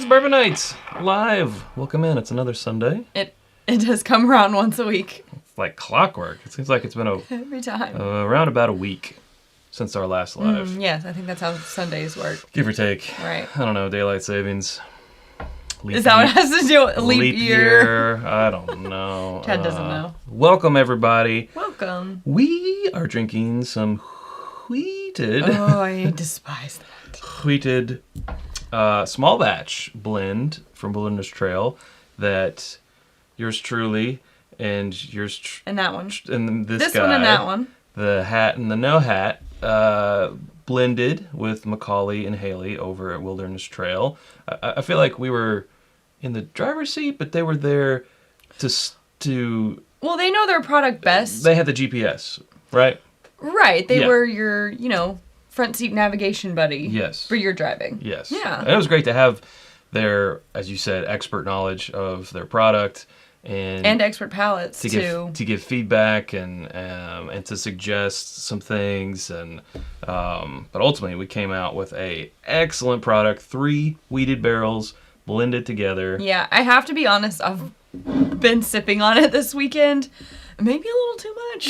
It's Bourbon Night live. Welcome in. It's another Sunday. It does come around once a week. It's like clockwork. It seems like it's been every time around about a week since our last live. Yes, I think that's how Sundays work. Give or take. Right. I don't know. Daylight savings. Is that what it has to do with leap year? I don't know. Chad doesn't know. Welcome, everybody. Welcome. We are drinking some wheated. Oh, I despise that. Wheated small batch blend from Wilderness Trail that yours truly and and that one and this guy, one and that one, the hat and the no hat, blended with Macaulay and Haley over at Wilderness Trail. I feel like we were in the driver's seat, but they were there to. Well, they know their product best. They had the GPS, right? Right. They were your, front seat navigation buddy. Yes. For your driving. Yes. Yeah. And it was great to have their, as you said, expert knowledge of their product and expert palates to give feedback and to suggest some things but ultimately we came out with a excellent product, 3 wheated barrels blended together. Yeah, I have to be honest, I've been sipping on it this weekend. Maybe a little too much.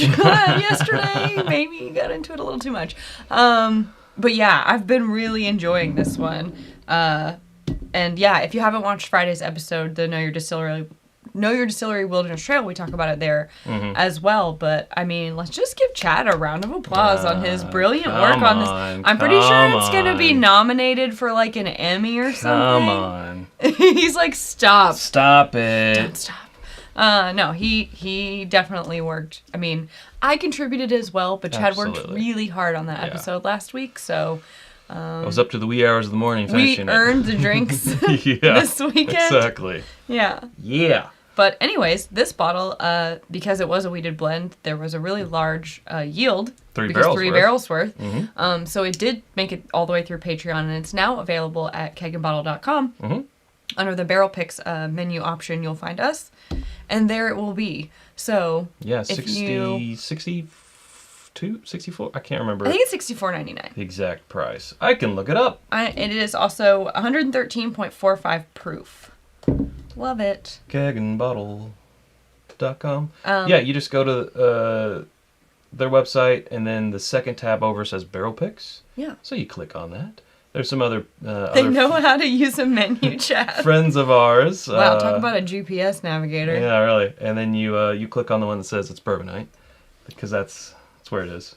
Yesterday, maybe got into it a little too much. But yeah, I've been really enjoying this one. And yeah, if you haven't watched Friday's episode, the Know Your Distillery Wilderness Trail, we talk about it there as well. But I mean, let's just give Chad a round of applause on his brilliant work on this. I'm pretty sure it's going to be nominated for like an Emmy or something. Come on. He's like, stop. Stop it. Don't stop. No, he definitely worked. I mean, I contributed as well, but Chad worked really hard on that episode last week, so... I was up to the wee hours of the morning finishing it. We earned the drinks this weekend. Exactly. Yeah. Yeah. But anyways, this bottle, because it was a wheated blend, there was a really large yield. 3 barrels worth. Mm-hmm. So it did make it all the way through Patreon, and it's now available at kegandbottle.com. Mm-hmm. Under the Barrel Picks menu option, you'll find us, and there it will be. So yeah, 64, I can't remember. I think it's $64.99. The exact price. I can look it up. It is also 113.45 proof. Love it. Kegandbottle.com. Yeah, you just go to their website, and then the second tab over says Barrel Picks. Yeah. So you click on that. There's some other... they know how to use a menu, Chad. Friends of ours. Wow, talk about a GPS navigator. Yeah, really. And then you click on the one that says it's Bourbon Night, because that's where it is.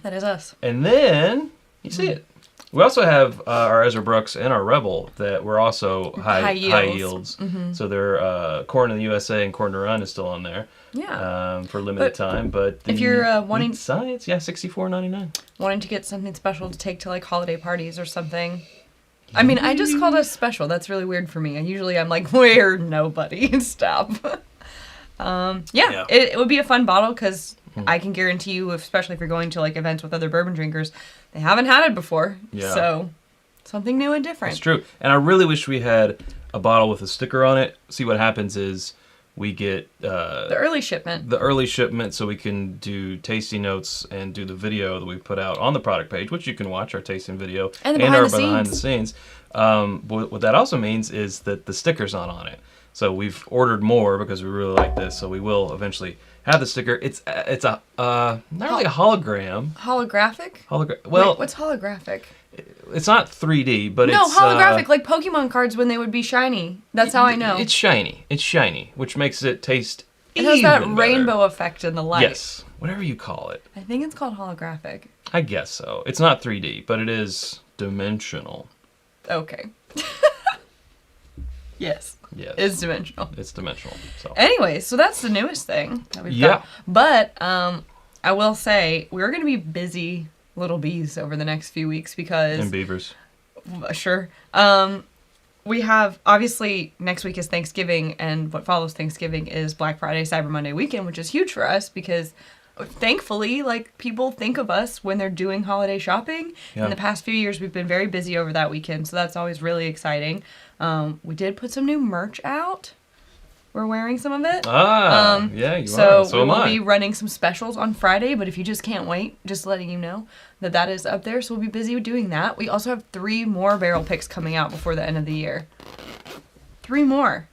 That is us. And then you see it. We also have our Ezra Brooks and our Rebel that were also high yields. Mm-hmm. So they're Corn in the USA and Corn to Run is still on there. Yeah. For a limited time. But if you're wanting science, $64.99. Wanting to get something special to take to like holiday parties or something. I mean, I just called us special. That's really weird for me. I'm like, we're nobody. Stop. It would be a fun bottle because I can guarantee you, especially if you're going to like events with other bourbon drinkers, they haven't had it before. Yeah. So something new and different. It's true. And I really wish we had a bottle with a sticker on it. See, what happens is we get the early shipment. So we can do tasting notes and do the video that we put out on the product page, which you can watch our tasting video and our behind the scenes. But what that also means is that the sticker's not on it. So we've ordered more because we really like this. So we will eventually have the sticker. It's a not really a hologram. Holographic? Well, wait, what's holographic? It's not 3D, but it's holographic, like Pokemon cards when they would be shiny. That's how I know. It's shiny, which makes it taste It has that rainbow effect in the light. Yes, whatever you call it. I think it's called holographic. I guess so. It's not 3D, but it is dimensional. Okay. Yes. Yes. It's dimensional. It's dimensional. So. Anyway, so that's the newest thing that we've got. But I will say we're going to be busy little bees over the next few weeks because... And beavers. Sure. We have, obviously, next week is Thanksgiving, and what follows Thanksgiving is Black Friday, Cyber Monday weekend, which is huge for us because... Thankfully, like, people think of us when they're doing holiday shopping. Yeah. In the past few years, we've been very busy over that weekend, so that's always really exciting. We did put some new merch out. We're wearing some of it. Yeah, you are. So we'll be running some specials on Friday, but if you just can't wait, just letting you know that is up there. So we'll be busy doing that. We also have 3 more barrel picks coming out before the end of the year. 3 more.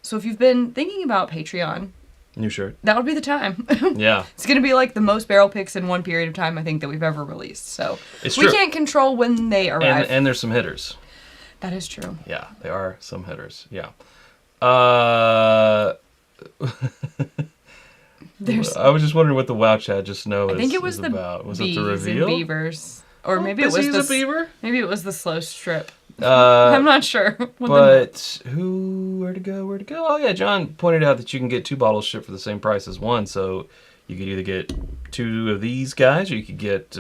So if you've been thinking about Patreon, New shirt. that would be the time. Yeah. It's going to be like the most barrel picks in one period of time, I think, that we've ever released. So It's we true. can't control when they arrive. And there's some hitters. That is true. Yeah, there are some hitters. Yeah. There's, I was just wondering what the Wow Chat Just Know I think it was is the about. Was it bees the reveal? and beavers. Or maybe it was Busy's the... a beaver? Maybe it was the slow strip. I'm not sure. But where'd it go? Oh yeah, John pointed out that you can get 2 bottles shipped for the same price as one. So you could either get 2 of these guys, or you could get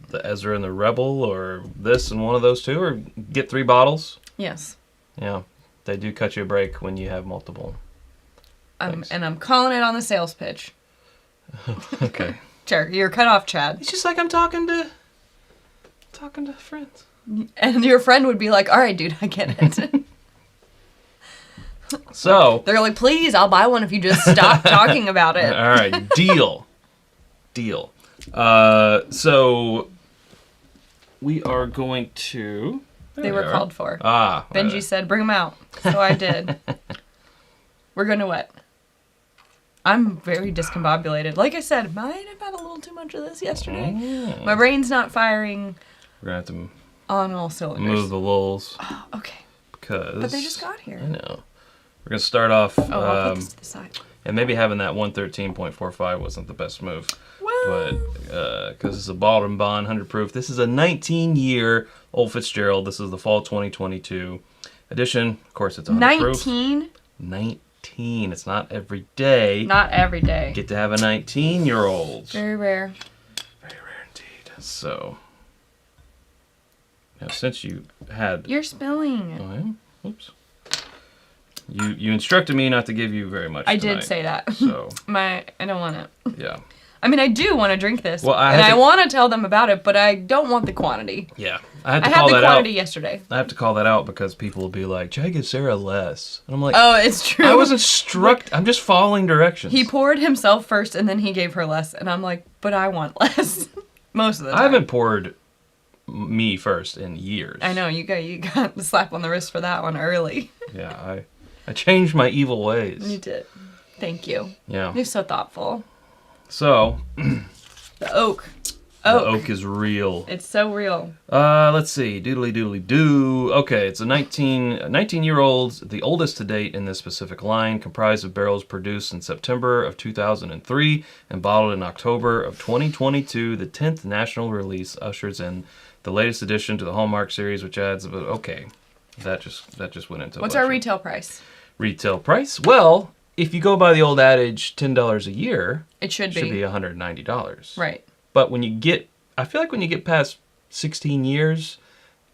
the Ezra and the Rebel, or this and one of those 2, or get 3 bottles. Yes. Yeah, they do cut you a break when you have multiple. And I'm calling it on the sales pitch. Okay. Sure, you're cut off, Chad. It's just like I'm talking to friends. And your friend would be like, all right, dude, I get it. So. They're like, please, I'll buy one if you just stop talking about it. All right, deal. So we are going to. They were called for. Benji said, bring them out. So I did. We're going to what? I'm very discombobulated. Like I said, might have had a little too much of this yesterday. Oh. My brain's not firing We're going to have on all to cylinders. move the lulls. Oh, okay. Because. But they just got here. I know. We're going to start off. I'll put this to the side. And maybe having that 113.45 wasn't the best move. Well, But because it's a Bourbon 100 proof. This is a 19-year Old Fitzgerald. This is the fall 2022 edition. Of course, it's 100 proof. 19. It's not every day. Not every day. Get to have a 19-year-old. Very rare. Very rare indeed. So, now since you had... You're spilling. Oh, yeah? Oops. You instructed me not to give you very much I tonight, did say that. So, I don't want it. yeah. I mean, I do want to drink this. Well, I want to tell them about it, but I don't want the quantity. Yeah. I had I to had call the that quantity out. yesterday. I have to call that out because people will be like, "Jay, give Sarah less." And I'm like, Oh, it's true. I was instructed. I'm just following directions. He poured himself first, and then he gave her less. And I'm like, but I want less. Most of the time. I haven't poured me first in years. I know, you got the slap on the wrist for that one early. Yeah, I changed my evil ways. You did. Thank you. Yeah. You're so thoughtful. So, The oak. the oak is real. It's so real. Let's see. Doodly doo. Okay, it's a 19-year-old, the oldest to date in this specific line, comprised of barrels produced in September of 2003 and bottled in October of 2022. The 10th national release ushers in the latest addition to the Hallmark series, which adds about... Okay, that just went into... What's our retail price? Retail price? Well, if you go by the old adage, $10 a year... It should be. $190. Right. But I feel like when you get past 16 years,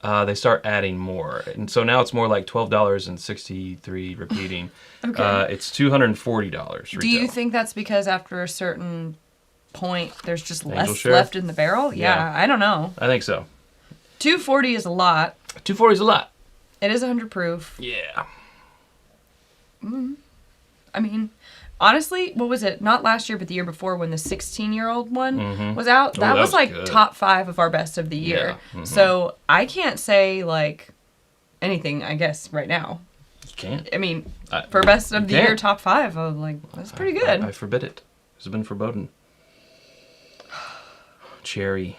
they start adding more. And so now it's more like $12.63 repeating. Okay. It's $240 retail. Do you think that's because after a certain point, there's just Angel less share? left in the barrel? Yeah, I don't know. I think so. 240 is a lot. 240 is a lot. It is 100 proof. Yeah. I mean, honestly, what was it? Not last year, but the year before when the 16-year-old one was out. That was like good. top 5 of our best of the year. Yeah. Mhm. So I can't say like anything, I guess, right now. You can't. I mean, for best of the year, can't. top 5, I'm like, that's pretty good. I forbid it. It's been forbidden. Cherry.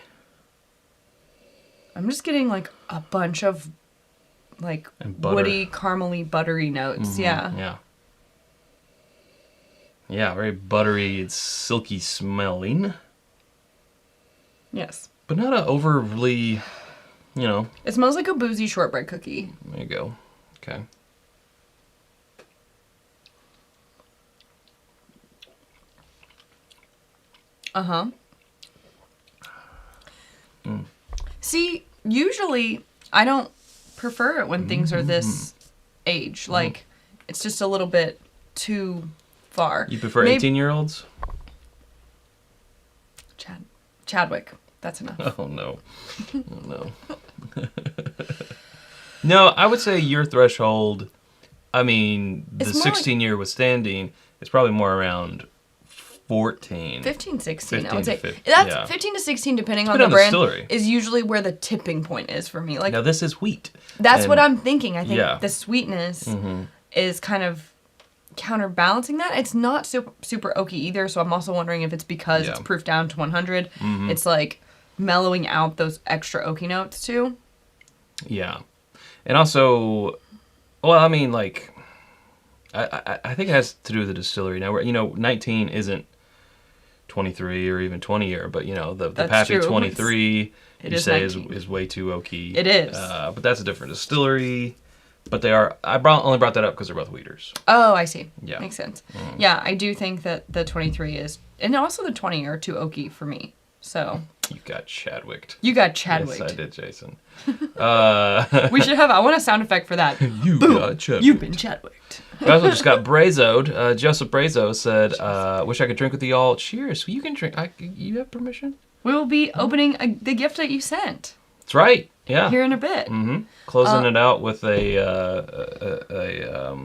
I'm just getting like a bunch of like And butter. woody, caramely, buttery notes. Yeah. Yeah. Yeah, very buttery. It's silky smelling. Yes. But not a overly, It smells like a boozy shortbread cookie. There you go. Okay. Uh-huh. See, usually I don't prefer it when things are this age. Like, it's just a little bit too far. You prefer 18-year-olds? Chadwick. That's enough. Oh, no. Oh, no. No, I would say your threshold, I mean, the It's more 16-year withstanding, is probably more around 14. 15, 16, 15 I would to say. 15, That's yeah. 15 to 16, depending on Depending the on the brand, distillery. is usually where the tipping point is for me. Like, Now, this is wheat. that's And- what I'm thinking. I think yeah. the sweetness is kind of counterbalancing that. It's not super oaky either, so I'm also wondering if it's because it's proof down to 100. It's like mellowing out those extra oaky notes too. Yeah. And also, well, I mean, like, I think it has to do with the distillery. Now, 19 isn't 23 or even 20 year, but, the Pappy 23, you say, is way too oaky. It is. But that's a different distillery. But they are, only brought that up because they're both wheaters. Oh, I see. Yeah. Makes sense. Yeah, I do think that the 23 is, and also the 20 are too oaky for me. So. You got Chadwicked. You got Chadwicked. Yes, I did, Jason. We should have, I want a sound effect for that. You got Chadwicked. You've been Chadwicked. We also just got Brazoed. Joseph Brazo said, wish I could drink with y'all. Cheers. You can drink. You have permission? We will be opening the gift that you sent. That's right. Yeah. Here in a bit. Closing it out with a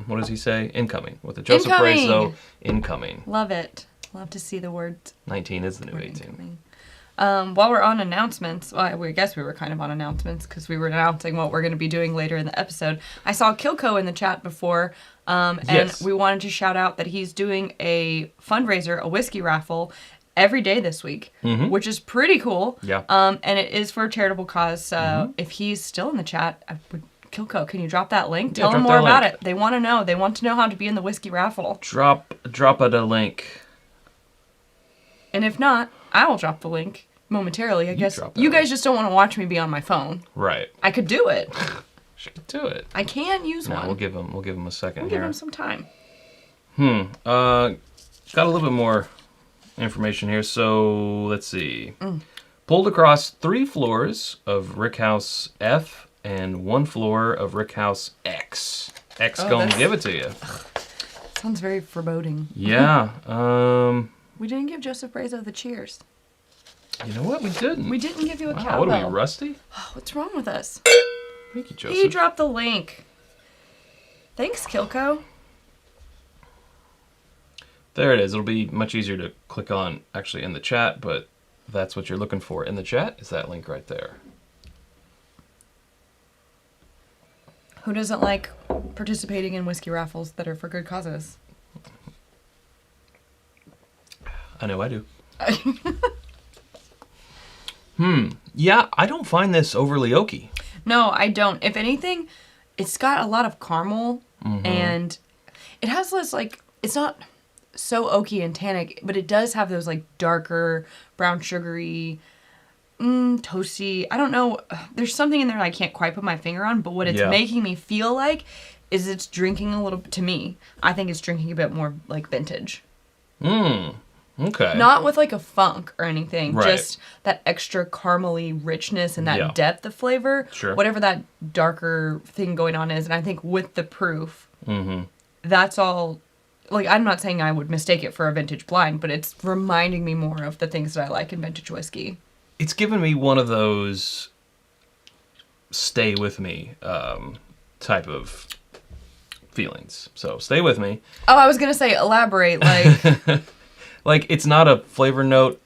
what does he say? Incoming. With a Joseph Brazo incoming. Love it. Love to see the word. 19 is the new 18. Incoming. While we're on announcements, well, I guess we were kind of on announcements because we were announcing what we're going to be doing later in the episode. I saw Kilco in the chat before, and yes. we wanted to shout out that he's doing a fundraiser, a whiskey raffle, every day this week, which is pretty cool. Yeah. And it is for a charitable cause. So if he's still in the chat, Kilco, can you drop that link? Tell them more about it. They want to know. They want to know how to be in the whiskey raffle. Drop it a link. And if not, I will drop the link momentarily. I guess you guys just don't want to watch me be on my phone. Right. I could do it. She could do it. I can use one. We'll give him a second We'll here. give him some time. Got a little bit more information here. So let's see. Pulled across 3 floors of Rickhouse F and 1 floor of Rickhouse X. X gonna give it to you. Sounds very foreboding. Yeah. We didn't give Joseph Brazo the cheers. You know what? We didn't. We didn't give you a Wow, cowbell. what are we, rusty? Oh, what's wrong with us? Thank you, Joseph. He dropped the link. Thanks, Kilco. There it is. It'll be much easier to click on actually in the chat, but that's what you're looking for in the chat is that link right there. Who doesn't like participating in whiskey raffles that are for good causes? I know I do. Yeah, I don't find this overly oaky. No, I don't. If anything, it's got a lot of caramel and it has this like, it's not so oaky and tannic, but it does have those like darker brown sugary, toasty. I don't know. There's something in there I can't quite put my finger on, but what it's making me feel like is it's drinking a little, to me, I think it's drinking a bit more like vintage. Okay. Not with like a funk or anything, Right. just that extra caramely richness and that depth of flavor. Sure. Whatever that darker thing going on is. And I think with the proof, that's all, like, I'm not saying I would mistake it for a vintage blind, but it's reminding me more of the things that I like in vintage whiskey. It's given me one of those stay with me type of feelings. So stay with me. Oh, I was going to say, elaborate, like... Like, it's not a flavor note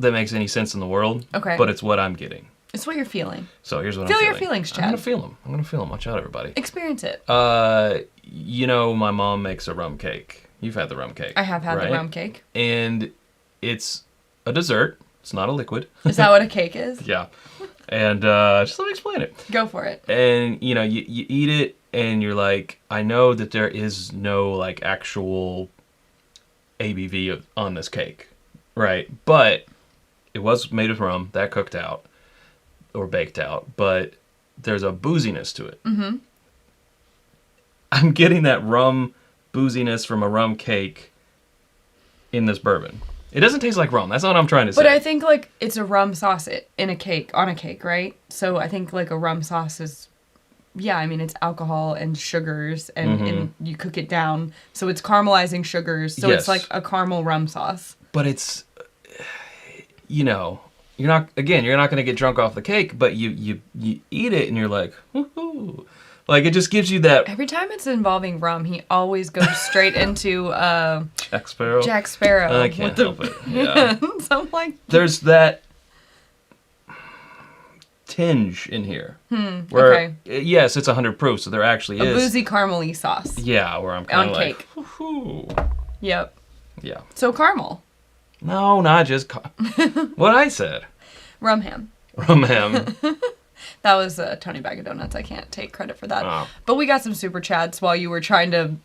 that makes any sense in the world. Okay. But it's what I'm getting. It's what you're feeling. So here's what Feel I'm feeling. your feelings, Chad. I'm going to feel them. Watch out, everybody. Experience it. My mom makes a rum cake. You've had the rum cake. I have had right? the rum cake. And it's a dessert. It's not a liquid. Is that what a cake is? Yeah. And just let me explain it. Go for it. And, you eat it, and you're like, I know that there is no, like, actual ABV on this cake, right? But it was made with rum, that cooked out, or baked out, but there's a booziness to it. I'm getting that rum booziness from a rum cake in this bourbon. It doesn't taste like rum. That's not what I'm trying to say. But I think, like, it's a rum sauce in a cake, on a cake, right? So I think, like, a rum sauce is, yeah, I mean, it's alcohol and sugars, and you cook it down. So it's caramelizing sugars. So it's like a caramel rum sauce. But it's, you're not going to get drunk off the cake, but you eat it and you're like, woohoo. Like, it just gives you that... Every time it's involving rum, he always goes straight into Jack Sparrow? Jack Sparrow. I can't help it. Yeah. So I'm like... There's that tinge in here. Where, okay. Yes, it's 100 proof, so there actually A is... boozy caramely sauce. Yeah, where I'm kind of like... cake. Woo-hoo. Yep. Yeah. So caramel. No, not just... what I said. Rum ham. Rum ham. That was a Tony Bag of Donuts. I can't take credit for that. Oh. But we got some super chats while you were trying to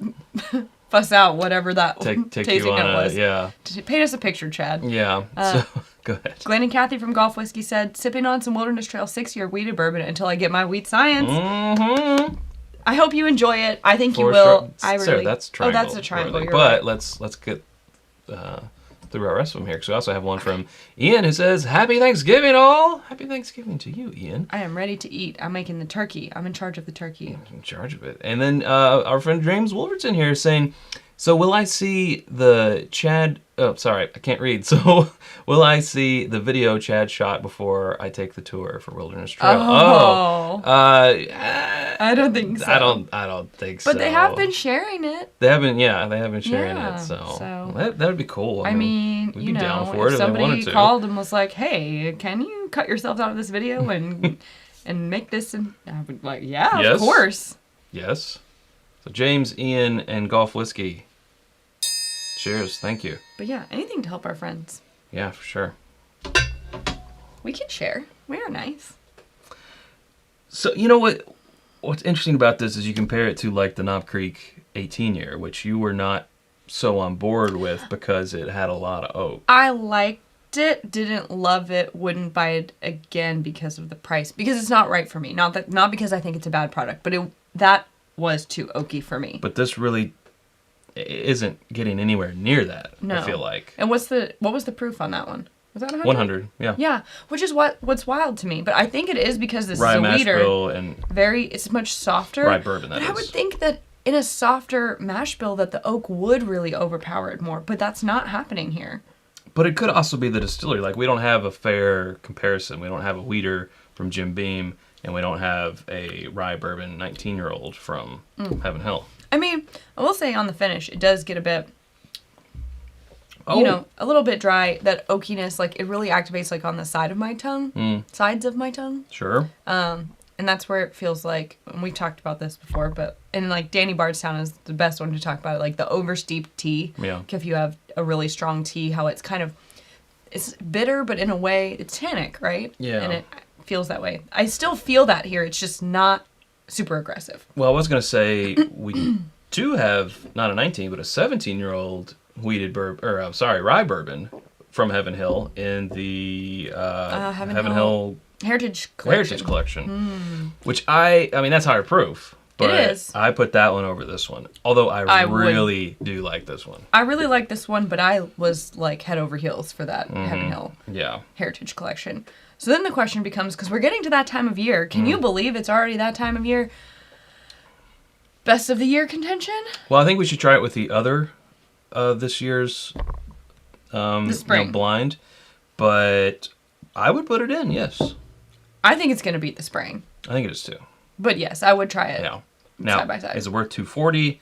fuss out whatever that Take tasting you on note was. Yeah. Paint us a picture, Chad. Yeah. So, go ahead. Glenn and Kathy from Golf Whisky said, sipping on some Wilderness Trail 6-year wheated bourbon until I get my wheat science. Mm-hmm. I hope you enjoy it. I think you For will. sure. I really. Sarah, that's triangle. Oh, that's a triangle. You're but right. let's get through our rest of them here. Because we also have one from Ian who says, "Happy Thanksgiving, all." Happy Thanksgiving to you, Ian. I am ready to eat. I'm making the turkey. I'm in charge of the turkey. I'm in charge of it. And then our friend James Wolverton here is saying, "So will I see the Chad?" Oh, sorry, I can't read. So will I see the video Chad shot before I take the tour for Wilderness Trail? Oh. I don't think so. I don't think so. But they have been sharing it. They have been sharing Yeah, it. So so- that would be cool. I mean, we'd you be down know, for it if if they wanted somebody to. called and was like, "Hey, can you cut yourselves out of this video and and make this?" And I would like, "Yeah, Yes. of course." Yes. So James, Ian, and Golf Whiskey. Cheers. Thank you. But yeah, anything to help our friends. Yeah, for sure. We can share. We are nice. So you know what's interesting about this is you compare it to like the Knob Creek 18-year, which you were not so on board with because it had a lot of oak. I liked it, didn't love it, wouldn't buy it again because of the price. Because it's not right for me. Not because I think it's a bad product, but that was too oaky for me. But this really isn't getting anywhere near that. No. I feel like. And what was the proof on that one? Was that 100? 100. Yeah. Yeah, which is what's wild to me. But I think it is because this Rye is a mash weeder. bill and It's much softer. rye bourbon. That But is. I would think that in a softer mash bill that the oak would really overpower it more. But that's not happening here. But it could also be the distillery. Like, we don't have a fair comparison. We don't have a weeder from Jim Beam, and we don't have a rye bourbon 19-year-old from Heaven Hill. I mean, I will say on the finish, it does get a bit, Oh. a little bit dry. That oakiness, like, it really activates, like, on the side of my tongue. Sides of my tongue. Sure. And that's where it feels like, and we've talked about this before, but, and, like, Danny Bardstown is the best one to talk about it, like, the oversteeped tea. Yeah. Like, if you have a really strong tea, how it's kind of, it's bitter, but in a way, it's tannic, right? Yeah. And it feels that way. I still feel that here. It's just not super aggressive. Well, I was going to say we do have not a 19, but a 17-year-old wheated bourbon, or rye bourbon from Heaven Hill in the Heaven Hill Heritage Collection. Heritage Collection, which I mean that's higher proof, but It is. I put that one over this one. Although I would. really do like this one. I really like this one, but I was like head over heels for that Heaven Hill Yeah. Heritage Collection. So then the question becomes, because we're getting to that time of year, can you believe it's already that time of year? Best of the year contention? Well, I think we should try it with the other this year's The spring. blind, but I would put it in. Yes, I think it's going to beat the spring. I think it is too. But yes, I would try it. Yeah. Now, Side by side. is it worth $240?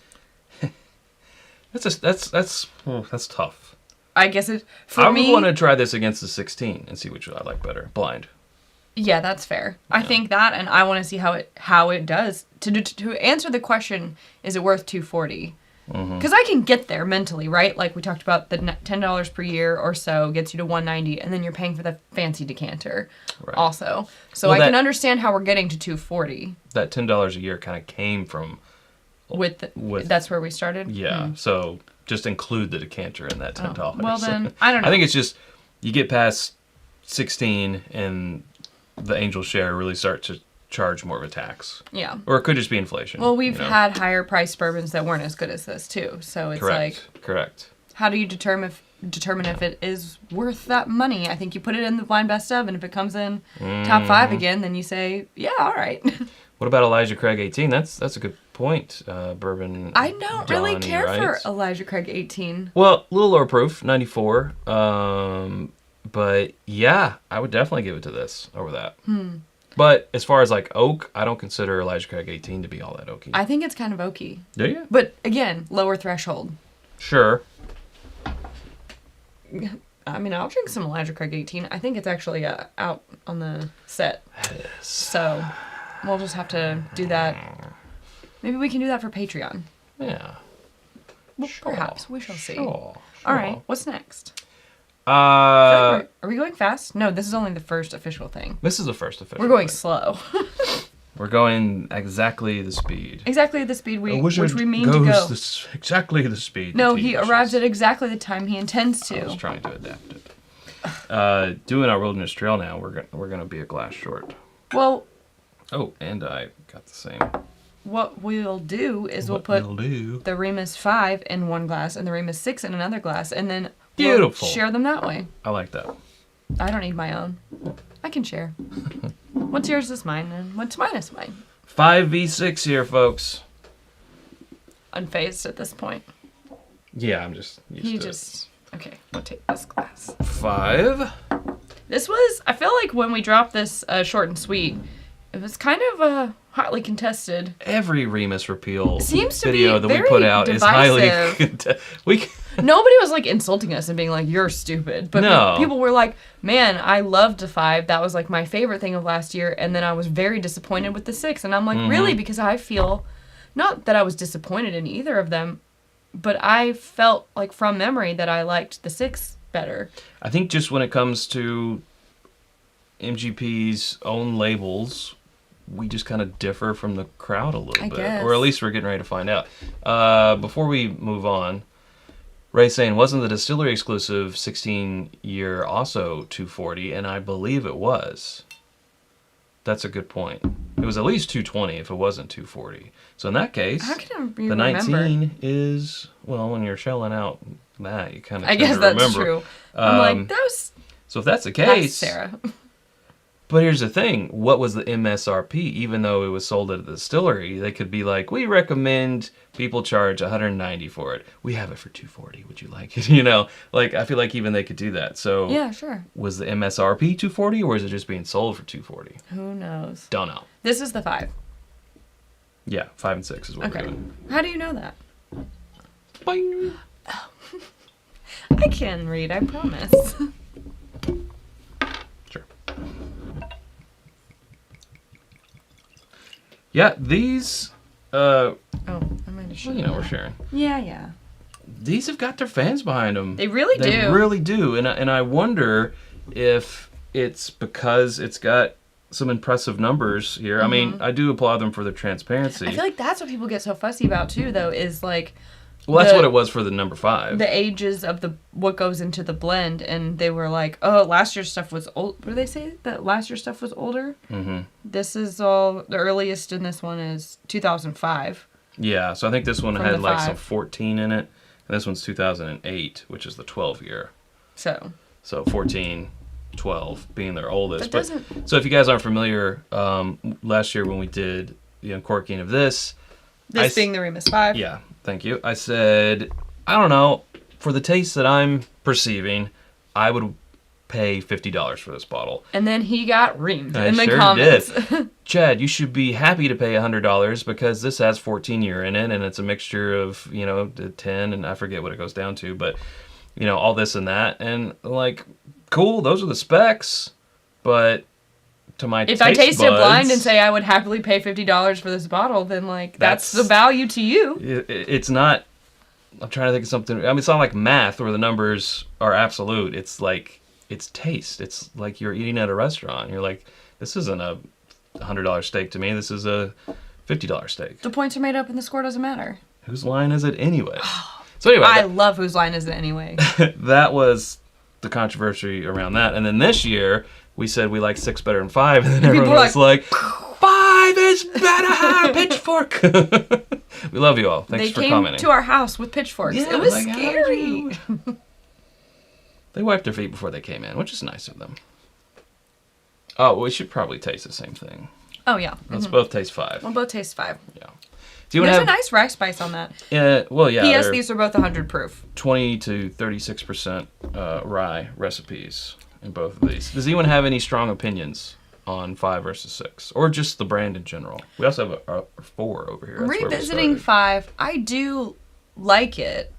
That's tough. I guess it, for I me... would want to try this against the 16 and see which I like better. Blind. Yeah, that's fair. I think that, and I want to see how it does. To answer the question, is it worth $240? Because I can get there mentally, right? Like we talked about, the $10 per year or so gets you to $190, and then you're paying for the fancy decanter also. So Well, I can understand how we're getting to $240. That $10 a year kind of came from... That's where we started? Yeah, so just include the decanter in that $10. Well then, I don't know. I think it's just, you get past 16 and the angel share really start to charge more of a tax. Yeah. Or it could just be inflation. Well, we've had higher priced bourbons that weren't as good as this too. So it's Correct. How do you determine if it is worth that money? I think you put it in the blind best of, and if it comes in top 5 again, then you say, yeah, all right. What about Elijah Craig 18? That's a good point. Bourbon. I don't really Donnie care for writes. Elijah Craig 18. Well, a little lower proof, 94. But yeah, I would definitely give it to this over that. But as far as like oak, I don't consider Elijah Craig 18 to be all that oaky. I think it's kind of oaky. Do you? But again, lower threshold. Sure. I mean, I'll drink some Elijah Craig 18. I think it's actually out on the set. It is. So we'll just have to do that. Maybe we can do that for Patreon. Yeah. Well, Sure. perhaps. We shall see. Sure. All right. What's next? Uh, Are we going fast? No, this is only the first official thing. this is the first official. We're going thing. slow. We're going exactly the speed. Exactly the speed which we mean goes to go. Exactly the speed. No, the he team wishes. arrives at exactly the time he intends I was to. trying to adapt it. Doing our wilderness trail now. We're gonna be a glass short. Well, Oh, and I got the same. what we'll do is we'll What put we'll do. the Remus 5 in one glass and the Remus 6 in another glass, and then Beautiful. we'll share them that way. I like that. I don't need my own. I can share. What's yours is mine, and what's mine is mine. 5v6 here, folks. Unfazed at this point. Yeah, I'm just used He to just... Okay, we'll take this glass. it. 5. This was... I feel like when we dropped this short and sweet, it was kind of hotly contested. Every Remus Repeal Seems to video be that we very put out is highly divisive. we Nobody was like insulting us and being like, you're stupid. But No. people were like, man, I loved the 5. That was like my favorite thing of last year. And then I was very disappointed with the 6. And I'm like, really? Because I feel, not that I was disappointed in either of them, but I felt like from memory that I liked the 6 better. I think just when it comes to MGP's own labels, we just kind of differ from the crowd a little bit. guess. Or at least we're getting ready to find out. Before we move on, Ray's saying, wasn't the distillery exclusive 16-year also 240? And I believe it was. That's a good point. It was at least 220 if it wasn't 240. So in that case, How can you the remember? 19 is, well, when you're shelling out that, you kind of I guess that's remember. true. I'm like, that was So if that's the that's case, Sarah. but here's the thing, what was the MSRP? Even though it was sold at the distillery, they could be like, we recommend people charge $190 for it. We have it for $240. Would you like it? You know, like I feel like even they could do that. So Yeah, sure. was the MSRP $240 or is it just being sold for $240? Who knows? Don't know. This is the 5. Yeah, 5 and 6 is what Okay. we're doing. How do you know that? Boing. I can read, I promise. Sure. Yeah, these, Oh, I might have shown you know, we're sharing. Yeah. These have got their fans behind them. They really do. They really do. And I wonder if it's because it's got some impressive numbers here. I mean, I do applaud them for their transparency. I feel like that's what people get so fussy about too, though, is like well, that's the- what it was for the number 5. the ages of the what goes into the blend, and they were like, "Oh, last year's stuff was old." What did they say? That last year's stuff was older. Mm-hmm. This is all the earliest in this one is 2005. Yeah, so I think this one From had the like some 5. 14 in it. And this one's 2008, which is the 12 year. So So 14, 12 being their oldest. that doesn't. So if you guys aren't familiar, last year when we did the uncorking of this, This being the Remus 5. yeah, thank you. I said, I don't know, for the taste that I'm perceiving, I would pay $50 for this bottle. And then he got reamed I in the sure comments. Chad, you should be happy to pay $100 because this has 14 year in it and it's a mixture of, you know, the 10 and I forget what it goes down to, but, you know, all this and that. And like, cool, those are the specs, but to my If taste I tasted buds, blind and say I would happily pay $50 for this bottle, then like that's the value to you. it's not, I'm trying to think of something. I mean, it's not like math where the numbers are absolute. It's like, it's taste. It's like you're eating at a restaurant. You're like, this isn't a $100 steak to me. This is a $50 steak. The points are made up and the score doesn't matter. Whose line is it anyway? So anyway, I love whose line is it anyway. that was the controversy around that. And then this year, we said we like 6 better than 5. And then People everyone were was like, 5 is better! Pitchfork! We love you all. Thanks They for came commenting. to our house with pitchforks. Yeah, it was like, how did scary. you- They wiped their feet before they came in, which is nice of them. Oh, we should probably taste the same thing. Oh yeah. Let's both taste 5. We'll both taste 5. Yeah. Do you There's want a to have? nice rye spice on that. Well, yeah. P.S. they're These are both 100 proof. 20 to 36% rye recipes in both of these. Does anyone have any strong opinions? on 5 versus 6, or just the brand in general. We also have a 4 over here. That's where we Revisiting started. 5, I do like it.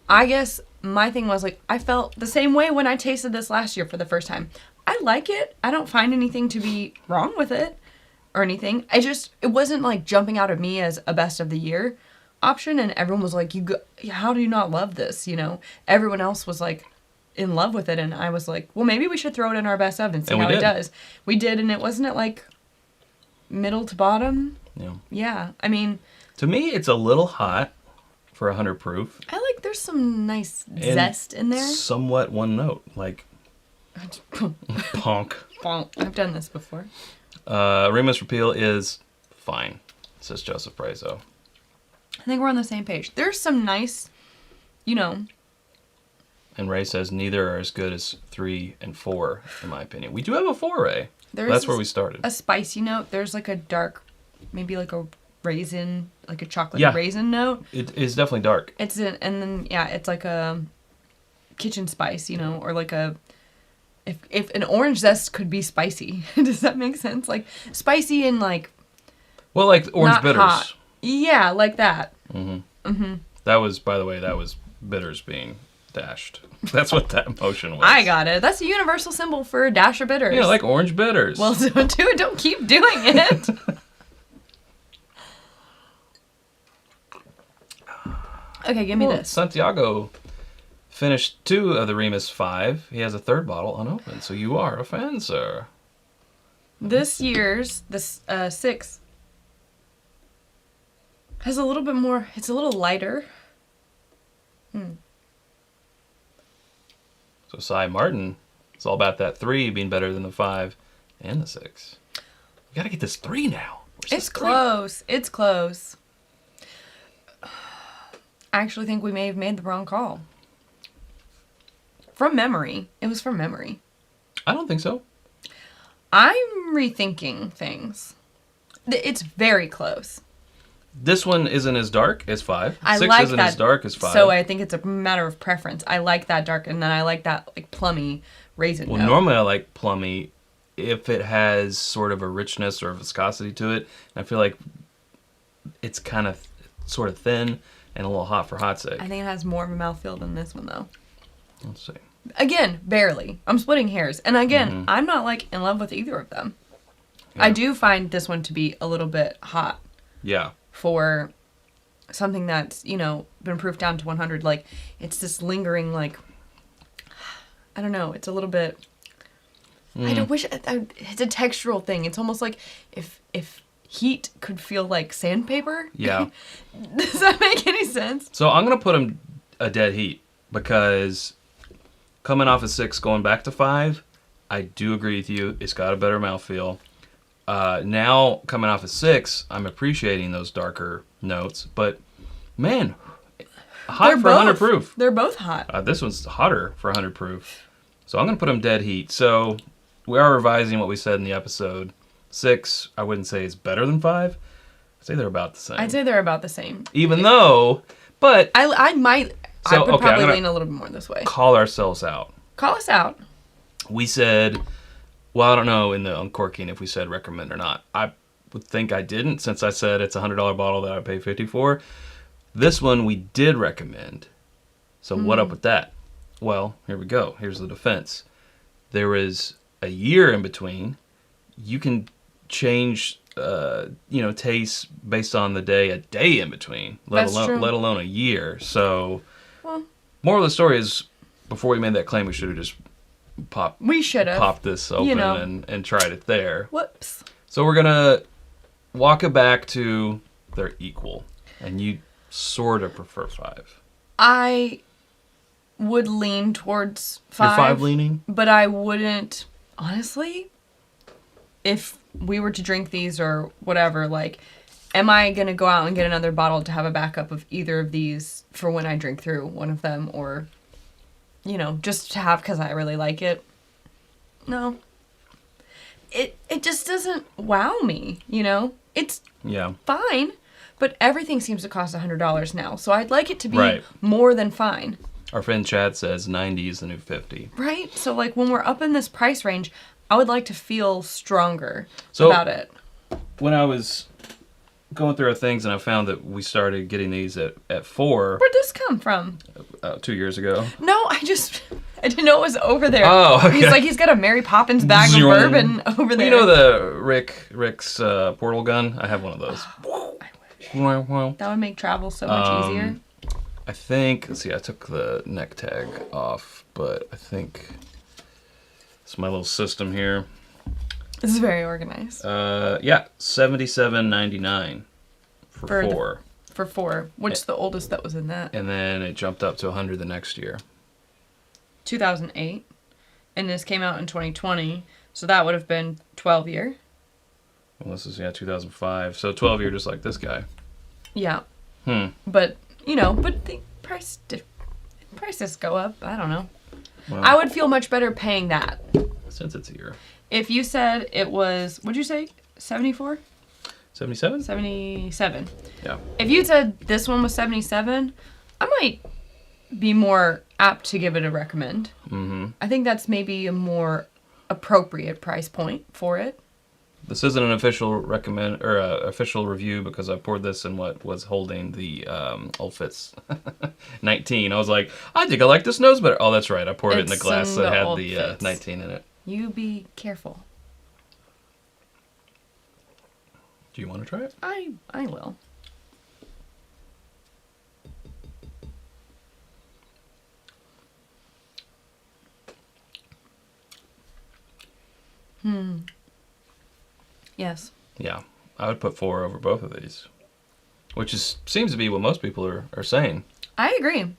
I guess my thing was like, I felt the same way when I tasted this last year for the first time. I like it. I don't find anything to be wrong with it or anything. It wasn't like jumping out at me as a best of the year option, and everyone was like, how do you not love this? You know, everyone else was like in love with it, and I was like, well, maybe we should throw it in our best of and see how it does. We did, and wasn't it like middle to bottom? Yeah. Yeah. I mean, to me, it's a little hot for 100 proof. I like there's some nice zest in there. Somewhat one note, like ponk. I've done this before. Remus Repeal is fine, says Joseph Brazo. I think we're on the same page. There's some nice, you know. And Ray says neither are as good as 3 and 4, in my opinion. We do have a 4, Ray. That's where we started. A spicy note. There's like a dark, maybe like a raisin, like a chocolate raisin note. It is definitely dark. And then it's like a kitchen spice, you know, or like a, if an orange zest could be spicy. Does that make sense? Like spicy and like. Well, like orange bitters. Hot. Yeah, like that. Mm-hmm. Mm-hmm. That was, by the way, bitters being dashed. That's what that motion was. I got it. That's a universal symbol for a dash of bitters. Yeah, like orange bitters. Well, don't do it. Don't keep doing it. Okay, give me this. Santiago finished 2 of the Remus 5. He has a 3rd bottle unopened, so you are a fan, sir. This year's, 6, has a little bit more, it's a little lighter. So Cy Martin, it's all about that 3 being better than the 5 and the 6. We gotta get this 3 now. It's close. It's close. I actually think we may have made the wrong call. From memory. It was from memory. I don't think so. I'm rethinking things. It's very close. This one isn't as dark as 5. I 6 like isn't that, as dark as 5. So I think it's a matter of preference. I like that dark, and then I like that like plummy raisin note. Normally I like plummy if it has sort of a richness or a viscosity to it. And I feel like it's kind of sort of thin and a little hot for hot sake. I think it has more of a mouthfeel than this one, though. Let's see. Again, barely. I'm splitting hairs. And again, I'm not like in love with either of them. Yeah. I do find this one to be a little bit hot. Yeah. For something that's, you know, been proofed down to 100. Like, it's this lingering, like, I don't know. It's a little bit, I don't wish, it's a textural thing. It's almost like if heat could feel like sandpaper. Yeah. Does that make any sense? So I'm going to put him a dead heat because coming off of 6, going back to 5, I do agree with you. It's got a better mouthfeel. Now, coming off of 6, I'm appreciating those darker notes. But, man, hot for 100 proof. They're both hot. This one's hotter for 100 proof. So I'm going to put them dead heat. So we are revising what we said in the episode. 6, I wouldn't say is better than 5. I'd say they're about the same. I'd say they're about the same. Even though, but... I would probably lean a little bit more this way. Call ourselves out. Call us out. We said... Well, I don't know in the uncorking if we said recommend or not. I would think I didn't since I said it's a $100 bottle that I pay $50 for. This one we did recommend. So what up with that? Well, here we go. Here's the defense. There was a year in between. You can change, taste based on the day, a day in between, let alone a year. So, moral of the story is, before we made that claim, we should have just popped this open and tried it there. Whoops. So we're gonna walk it back to they're equal, and you sort of prefer 5. I would lean towards 5. You're 5 leaning, but I wouldn't honestly. If we were to drink these or whatever, like, am I gonna go out and get another bottle to have a backup of either of these for when I drink through one of them, or? You know, just to have because I really like it. No. It just doesn't wow me, you know? It's fine, but everything seems to cost $100 now. So I'd like it to be more than fine. Our friend Chad says 90 is the new 50. Right? So, like, when we're up in this price range, I would like to feel stronger So- about it. When I was going through our things and I found that we started getting these at 4 Where'd this come from? 2 years ago. No, I didn't know it was over there. Oh, okay. He's got a Mary Poppins bag of bourbon over there. You know the Rick's portal gun? I have one of those. That would make travel so much easier. I think, let's see, I took the neck tag off, but I think it's my little system here. This is very organized. Yeah, $77.99 for 4. For 4. What's the oldest that was in that? And then it jumped up to $100 the next year. 2008. And this came out in 2020. So that would have been 12 year. Well, this is, 2005. So 12 year just like this guy. Yeah. But, but the prices go up. I don't know. Well, I would feel much better paying that. since it's a year. If you said it was, what'd you say? 74? 77? 77. Yeah. If you said this one was 77, I might be more apt to give it a recommend. Mm-hmm. I think that's maybe a more appropriate price point for it. This isn't an official recommend or official review because I poured this in what was holding the Old Fitz 19. I was like, I think I like this nose better. Oh, that's right. I poured it in the It's glass in that the had Old the Fitz. 19 in it. You be careful. Do you want to try it? I will. Yes. Yeah. I would put 4 over both of these, which seems to be what most people are saying. I agree.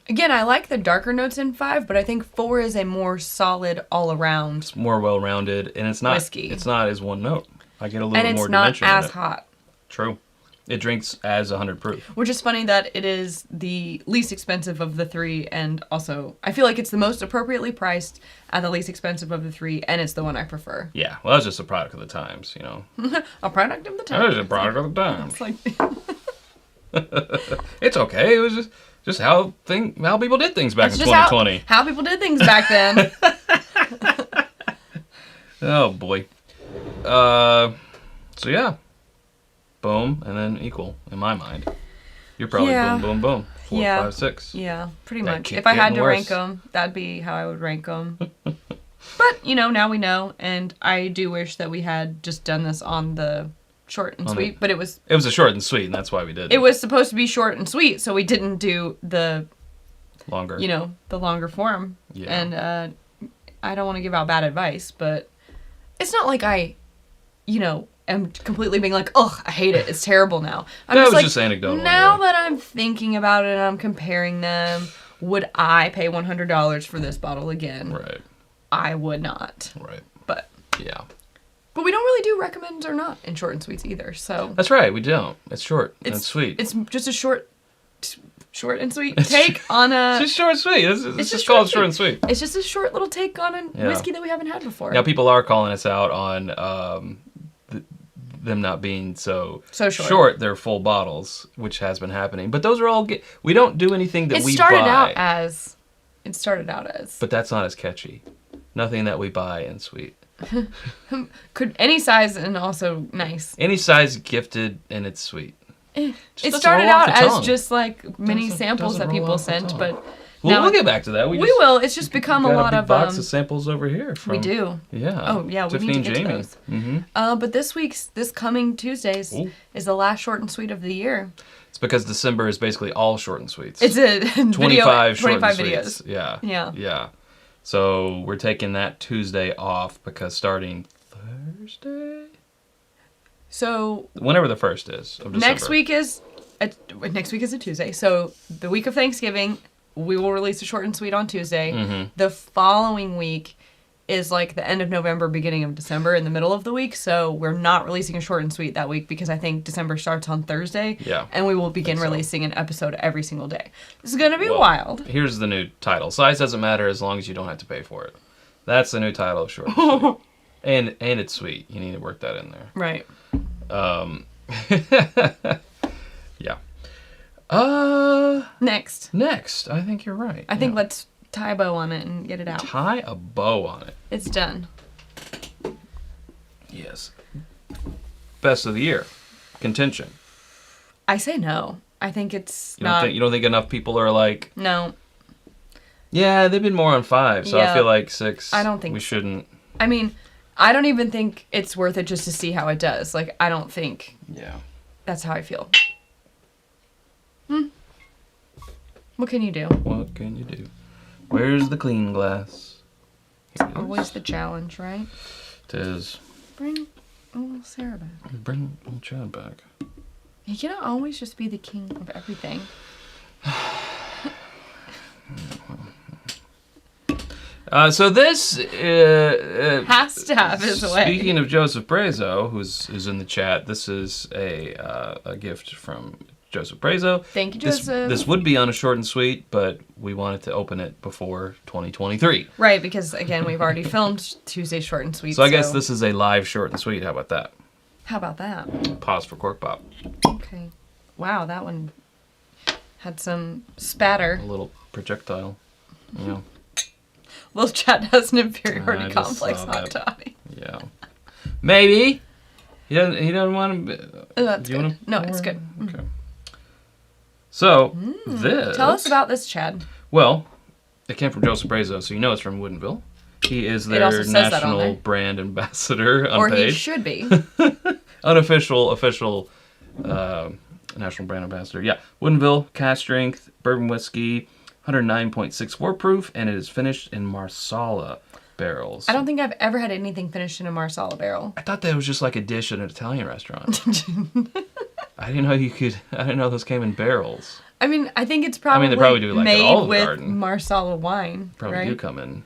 Again, I like the darker notes in 5, but I think 4 is a more solid all-around. It's more well-rounded, and it's not Whiskey. It's not as one note. I get a little And more it's not dimension in as it. hot. True. It drinks as 100 proof. Which is funny that it is the least expensive of the 3, and also I feel like it's the most appropriately priced and the least expensive of the 3, and it's the one I prefer. Yeah. Well, that's just a product of the times, A product of the time. That is a product of the times. It's like It's okay. It was just how people did things back in it's just 2020. how people did things back then. Oh boy. So yeah. Boom and then equal in my mind. You're probably Yeah. boom, boom, boom. 4, Yeah. 5, 6. Yeah, pretty That much. keep If I had getting to rank worse. them, that'd be how I would rank them. But, now we know, and I do wish that we had just done this on the short and sweet, but it was It was a short and sweet, and that's why we did it was supposed to be short and sweet, so we didn't do the longer. the longer form. Yeah. And I don't want to give out bad advice, but it's not like I, am completely being like, oh, I hate it. It's terrible now. I'm That was like, just anecdotal. now really. that I'm thinking about it and I'm comparing them, would I pay $100 for this bottle again? Right. I would not. Right. But Yeah. we don't really do recommends or not in short and sweets either. So That's right. We don't. It's short and sweet. It's just a short and sweet take on a. It's just short and sweet. It's just just called short and sweet. It's just a short little take on a Yeah. whiskey that we haven't had before. Now people are calling us out on them not being so short. They're full bottles, which has been happening. But those are all we don't do anything that It we started buy. out as. But that's not as catchy. Nothing that we buy and sweet. Could any size and also nice. Any size gifted and it's sweet. It doesn't started roll off out the as tongue. just like mini Doesn't samples that roll people off the sent, tongue. but Well, now we'll get back to that. we will. It's just become a got lot big of box of samples over here. From, we do. Yeah. Oh yeah, we Tiffany need to and get to Jamie. those. Mm-hmm. But this coming Tuesdays Ooh. is the last short and sweet of the year. It's because December is basically all short and sweets. It's a 25 short 25 and videos. sweets. Yeah. Yeah. Yeah. So we're taking that Tuesday off because starting Thursday? So Whenever the first is of December. next week is a Tuesday. So the week of Thanksgiving, we will release a short and sweet on Tuesday. Mm-hmm. The following week is like the end of November, beginning of December, in the middle of the week. So we're not releasing a short and sweet that week because I think December starts on Thursday. Yeah. And we will begin think so. releasing an episode every single day. This is going to be Well, wild. Here's the new title. Size doesn't matter as long as you don't have to pay for it. That's the new title of short and sweet. And it's sweet. You need to work that in there. Right. Yeah. Next. Next, I think you're right. I think Yeah. let's tie a bow on it and get it out. Tie a bow on it. It's done. Yes. Best of the year. Contention. I say no. I think it's You not. don't think enough people are like, No. yeah, they've been more on 5, so I Yeah. feel like 6. I don't think we so. shouldn't. I mean, I don't even think it's worth it just to see how it does. Like, I don't think Yeah. that's how I feel. What can you do? What can you do? Where's the clean glass? Here it is. Always the challenge, right? Tis. Bring little Sarah back. Bring old Chad back. You cannot always just be the king of everything. So this Has to have his way. Speaking of Joseph Prezo, who's in the chat, this is a gift from Joseph Prezo. Thank you, Joseph. This would be on a short and sweet, but we wanted to open it before 2023. Right, because again, we've already filmed Tuesday Short and Sweet. So I guess this is a live short and sweet. How about that? How about that? Pause for cork pop. Okay. Wow, that one had some spatter. A little projectile. You know. Little Chad has an inferiority I just complex saw hot that. toddy. Yeah. Maybe. He doesn't want to. Oh, that's Do you good. wanna No, it's pour? good. Okay. So this. Tell us about this, Chad. Well, it came from Joseph Prezo, so you know it's from Woodinville. He is It also their says that on national there. brand ambassador, Or he unpaid. should be. Unofficial, official national brand ambassador. Yeah, Woodinville, cask strength, bourbon whiskey, 109.64 proof, and it is finished in Marsala barrels. I don't think I've ever had anything finished in a Marsala barrel. I thought that was just like a dish at an Italian restaurant. I didn't know you could. I didn't know those came in barrels. I mean, I think it's probably, they probably do, like, at made Olive with Garden. Marsala wine, Probably right? do come in.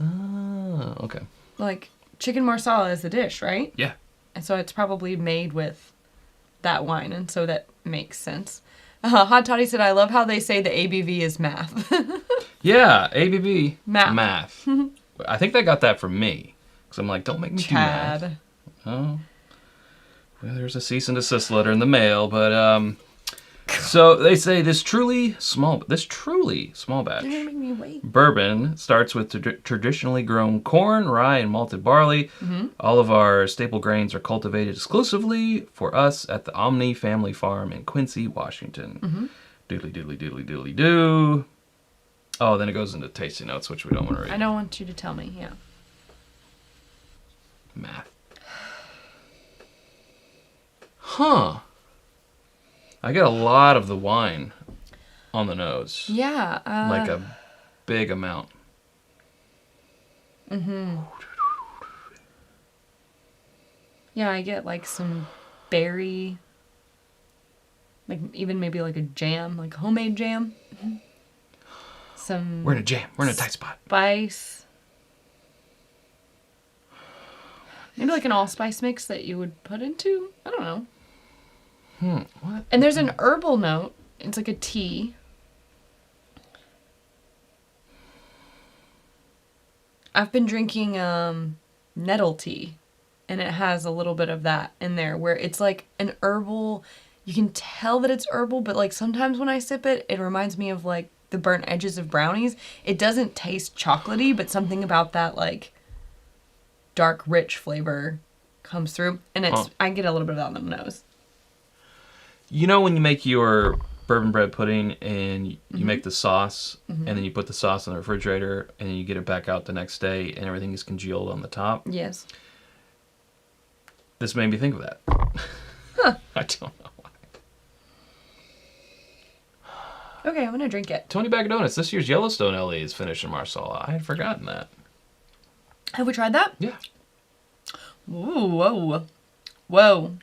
Oh, okay. Like, chicken Marsala is the dish, right? Yeah. And so it's probably made with that wine, and so that makes sense. Hot Toddy said, I love how they say the ABV is math. Yeah, ABB. Math. I think they got that from me. Because I'm like, don't make me do math. Chad. Oh. Well, there's a cease and desist letter in the mail, but so they say this truly small batch You're gonna make me wait. bourbon starts with traditionally grown corn, rye, and malted barley. Mm-hmm. All of our staple grains are cultivated exclusively for us at the Omni Family Farm in Quincy, Washington. Mm-hmm. Doodly doodly doodly doodly doo. Oh, then it goes into tasting notes, which we don't want to read. I don't want you to tell me, yeah. Math. Huh. I get a lot of the wine on the nose. Yeah. Like a big amount. Yeah, I get like some berry, like even maybe like a jam, like homemade jam. Some We're in a jam. We're in a tight spot. spice. Maybe like an allspice mix that you would put into, I don't know. What? And there's an herbal note. It's like a tea. I've been drinking nettle tea, and it has a little bit of that in there where it's like an herbal. You can tell that it's herbal, but like sometimes when I sip it, it reminds me of like the burnt edges of brownies. It doesn't taste chocolatey, but something about that like dark, rich flavor comes through, and it's I get a little bit of that on the nose. You know when you make your bourbon bread pudding and you make the sauce and then you put the sauce in the refrigerator and then you get it back out the next day and everything is congealed on the top? Yes. This made me think of that. Huh. I don't know why. Okay, I'm gonna drink it. Tony Bag of Donuts, this year's Yellowstone LE is finished in Marsala. I had forgotten that. Have we tried that? Yeah. Ooh, whoa. Whoa.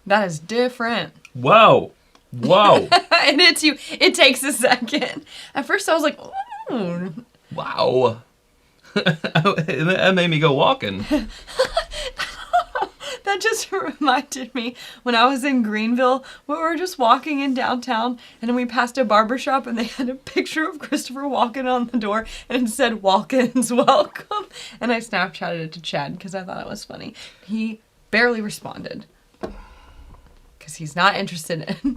That is different. Whoa. Whoa. And it takes a second. At first I was like, ooh. Wow. That made me go walking. That just reminded me when I was in Greenville, where we were just walking in downtown, and then we passed a barbershop, and they had a picture of Christopher Walken on the door, and it said, Walken's welcome. And I Snapchatted it to Chad because I thought it was funny. He barely responded because he's not interested in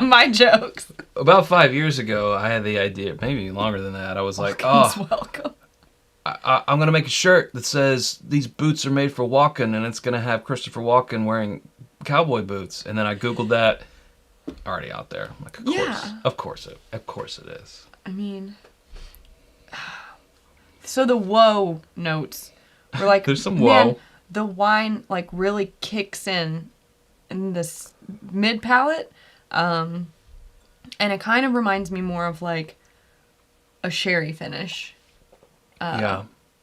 my jokes. about 5 years ago, I had the idea, maybe longer than that. I was like, welcome. I'm going to make a shirt that says these boots are made for walking, and it's going to have Christopher Walken wearing cowboy boots. And then I Googled that. Already out there. I'm like, of course it is. I mean, so the whoa notes were like, there's some whoa. The wine like really kicks in this mid palate, and it kind of reminds me more of like a sherry finish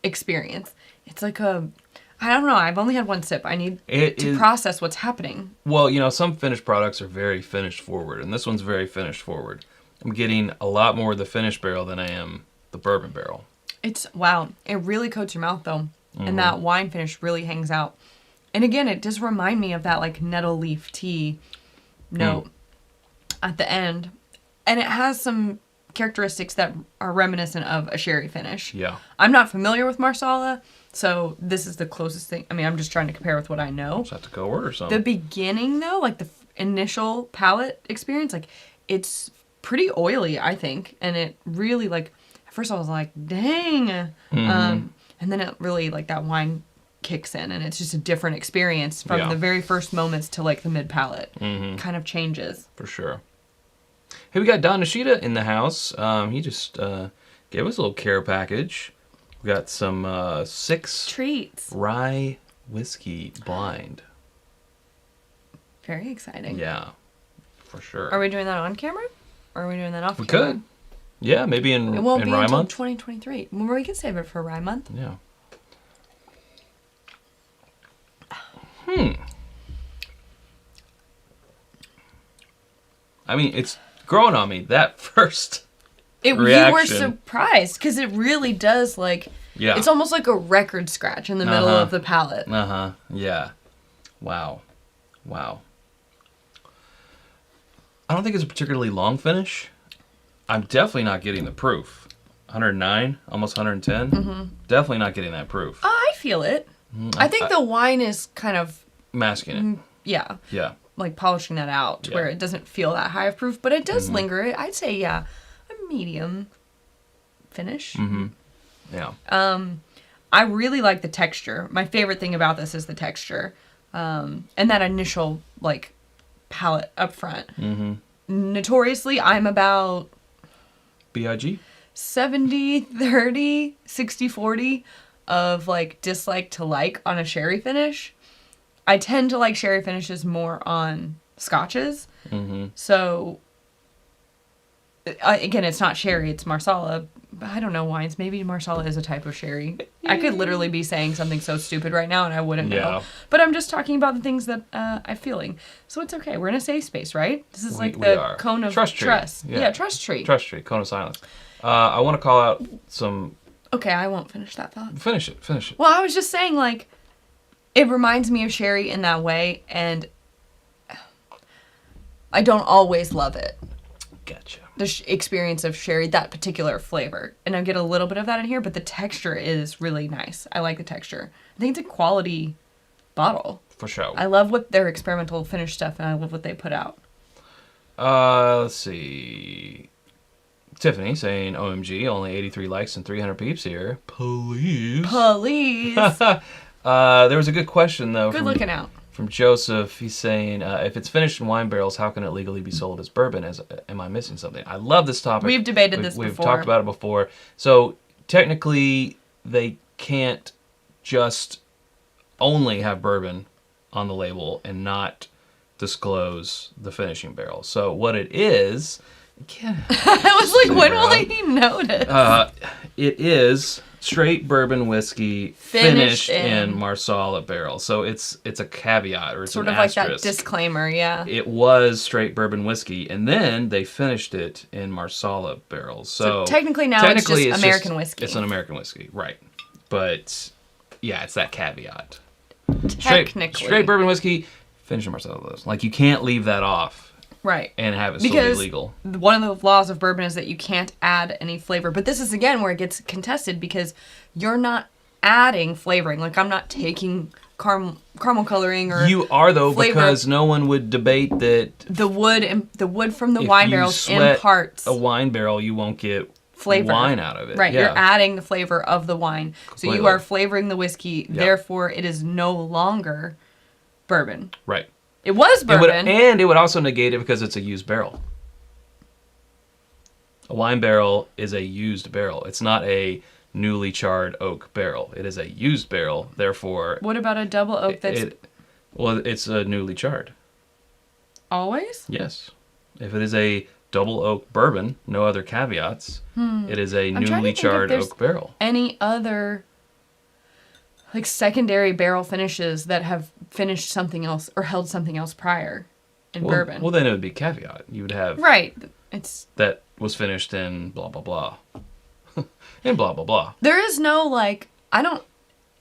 experience. It's like I don't know. I've only had one sip. I need to process what's happening. Well, some finished products are very finish forward, and this one's very finish forward. I'm getting a lot more of the finished barrel than I am the bourbon barrel. Wow. It really coats your mouth, though, and that wine finish really hangs out. And again, it does remind me of that, like, nettle leaf tea note at the end. And it has some characteristics that are reminiscent of a sherry finish. Yeah. I'm not familiar with Marsala, so this is the closest thing. I mean, I'm just trying to compare with what I know. Just have to go order something. The beginning, though, like the initial palate experience, like it's pretty oily, I think. And it really, like, at first I was like, dang. And then it really, like, that wine kicks in, and it's just a different experience from the very first moments to, like, the mid palate. Kind of changes. For sure. Hey, we got Don Nishida in the house. He just gave us a little care package. We got some 6 treats rye whiskey blind. Very exciting. Yeah, for sure. Are we doing that on camera, or are we doing that off we camera? Could. Yeah, maybe in Rye Month. It won't be until 2023. Well, we can save it for Rye Month. Yeah. I mean, it's growing on me. That first reaction. You were surprised, because it really does, like... Yeah. It's almost like a record scratch in the middle of the palate. Yeah. Wow. I don't think it's a particularly long finish. I'm definitely not getting the proof. 109, almost 110. Definitely not getting that proof. I feel it. I think the wine is kind of... masking it. Yeah. Like polishing that out, Yeah. where it doesn't feel that high of proof, but it does linger. I'd say, a medium finish. Yeah. I really like the texture. My favorite thing about this is the texture. And that initial, like, palate up front. Notoriously, I'm about... B.I.G.? 70-30, 60-40 of, like, dislike to like on a sherry finish. I tend to like sherry finishes more on scotches. So, again, it's not sherry, it's Marsala. But I don't know wines. Maybe Marsala is a type of sherry. I could literally be saying something so stupid right now and I wouldn't know. But I'm just talking about the things that I'm feeling. So it's okay. We're in a safe space, right? This is like the cone of trust. Yeah, trust tree. Trust tree, cone of silence. I want to call out some... Okay, I won't finish that thought. Finish it. Well, I was just saying, like, it reminds me of sherry in that way, and I don't always love it. Gotcha. The experience of sherry, that particular flavor. And I get a little bit of that in here, but the texture is really nice. I like the texture. I think it's a quality bottle. For sure. I love what their experimental finish stuff, and I love what they put out. Let's see. Tiffany saying, OMG, only 83 likes and 300 peeps here. Please. Please. There was a good question, though. Good looking out. From Joseph. He's saying, if it's finished in wine barrels, how can it legally be sold as bourbon? Am I missing something? I love this topic. We've debated this before. We've talked about it before. So, technically, they can't just only have bourbon on the label and not disclose the finishing barrel. So, what it is... I was like, when will he notice? It is straight bourbon whiskey finished in Marsala barrels. So it's a caveat, or it's sort an of like asterisk. that disclaimer, yeah. It was straight bourbon whiskey, and then they finished it in Marsala barrels. So technically it's just American whiskey. It's an American whiskey, right? But yeah, it's that caveat. Technically, straight bourbon whiskey finished in Marsala barrels. Like, you can't leave that off. Right. And have it still be legal. One of the laws of bourbon is that you can't add any flavor. But this is, again, where it gets contested, because you're not adding flavoring. Like, I'm not taking caramel coloring or You are, though, flavor. because no one would debate that the wood from the if wine you barrels sweat imparts a wine barrel, you won't get flavor. wine out of it. Right, Yeah. you're adding the flavor of the wine. So you Completely. are flavoring the whiskey, therefore it is no longer bourbon. Right. It was bourbon. It would also negate it because it's a used barrel. A wine barrel is a used barrel. It's not a newly charred oak barrel. It is a used barrel, therefore... What about a double oak that's... it's a newly charred. Always? Yes. If it is a double oak bourbon, no other caveats, it is a newly charred oak barrel. Any other like secondary barrel finishes that have finished something else or held something else prior in bourbon? Well, then it would be caveat. You would have... Right. It's... That was finished in blah, blah, blah. And blah, blah, blah. There is no, like...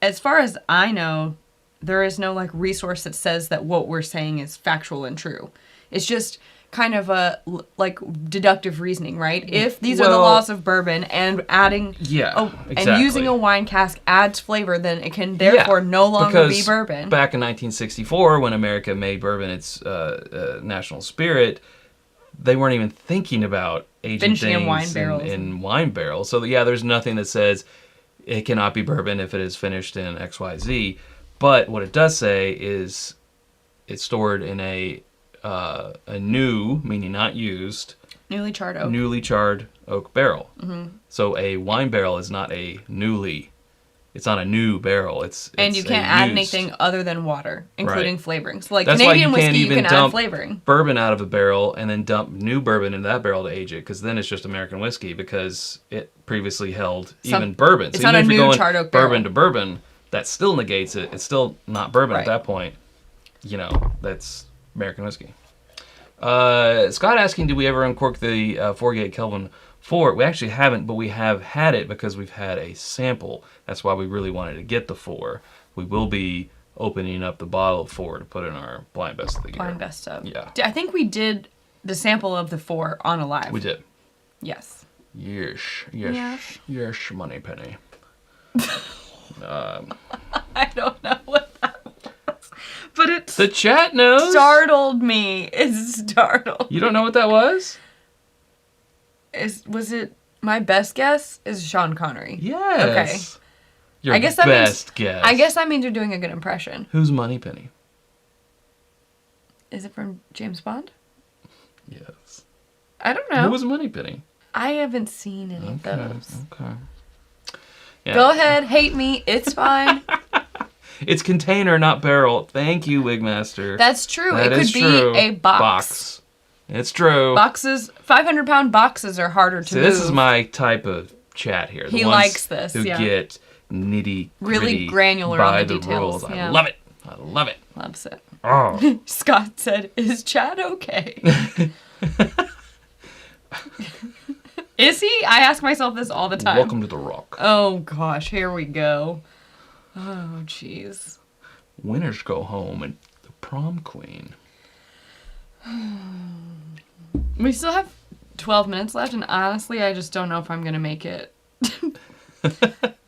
As far as I know, there is no, like, resource that says that what we're saying is factual and true. It's just kind of a, like, deductive reasoning, right? If these are the laws of bourbon and adding... Yeah, exactly. And using a wine cask adds flavor, then it can therefore no longer be bourbon. Back in 1964, when America made bourbon its national spirit, they weren't even thinking about aging finishing things in wine barrels. In wine barrels. So, yeah, there's nothing that says it cannot be bourbon if it is finished in XYZ. But what it does say is it's stored in a new, meaning not used, newly charred oak barrel. Mm-hmm. So a wine barrel is not a it's not a new barrel. And you can't add anything other than water, including flavoring. So like That's Canadian why you whiskey, you can dump add flavoring. Bourbon out of a barrel and then dump new bourbon into that barrel to age it, because then it's just American whiskey because it previously held even bourbon. It's so not even a if you're new going charred oak bourbon barrel. to bourbon, that still negates it. It's still not bourbon at that point. You know, that's American whiskey. Scott asking, did we ever uncork the 48 Kelvin 4? We actually haven't, but we have had it because we've had a sample. That's why we really wanted to get the 4. We will be opening up the bottle of 4 to put in our blind best of the year. Blind best of. Yeah. I think we did the sample of the 4 on a live. We did. Yes. Yes, money penny. I don't know what that was, but it The chat knows. startled me. It startled. You don't know what that was? Was it my best guess? Is Sean Connery? Yes. Okay. Your I guess that best guess. I guess that means you're doing a good impression. Who's Moneypenny? Is it from James Bond? Yes. I don't know. Who was Moneypenny? I haven't seen any of those. Okay. Yeah. Go ahead, hate me. It's fine. It's container, not barrel. Thank you, Wigmaster. That's true. That it is could true. be a box. It's true. Boxes, 500-pound boxes are harder to move. This is my type of chat here. He likes this, who get nitty really granular by on the details. rules. Yeah. I love it. I love it. Loves it. Oh. Scott said, "Is Chad okay?" Is he? I ask myself this all the time. Welcome to the Rock. Oh gosh, here we go. Oh jeez. Winners go home and the prom queen. We still have 12 minutes left, and honestly, I just don't know if I'm gonna make it.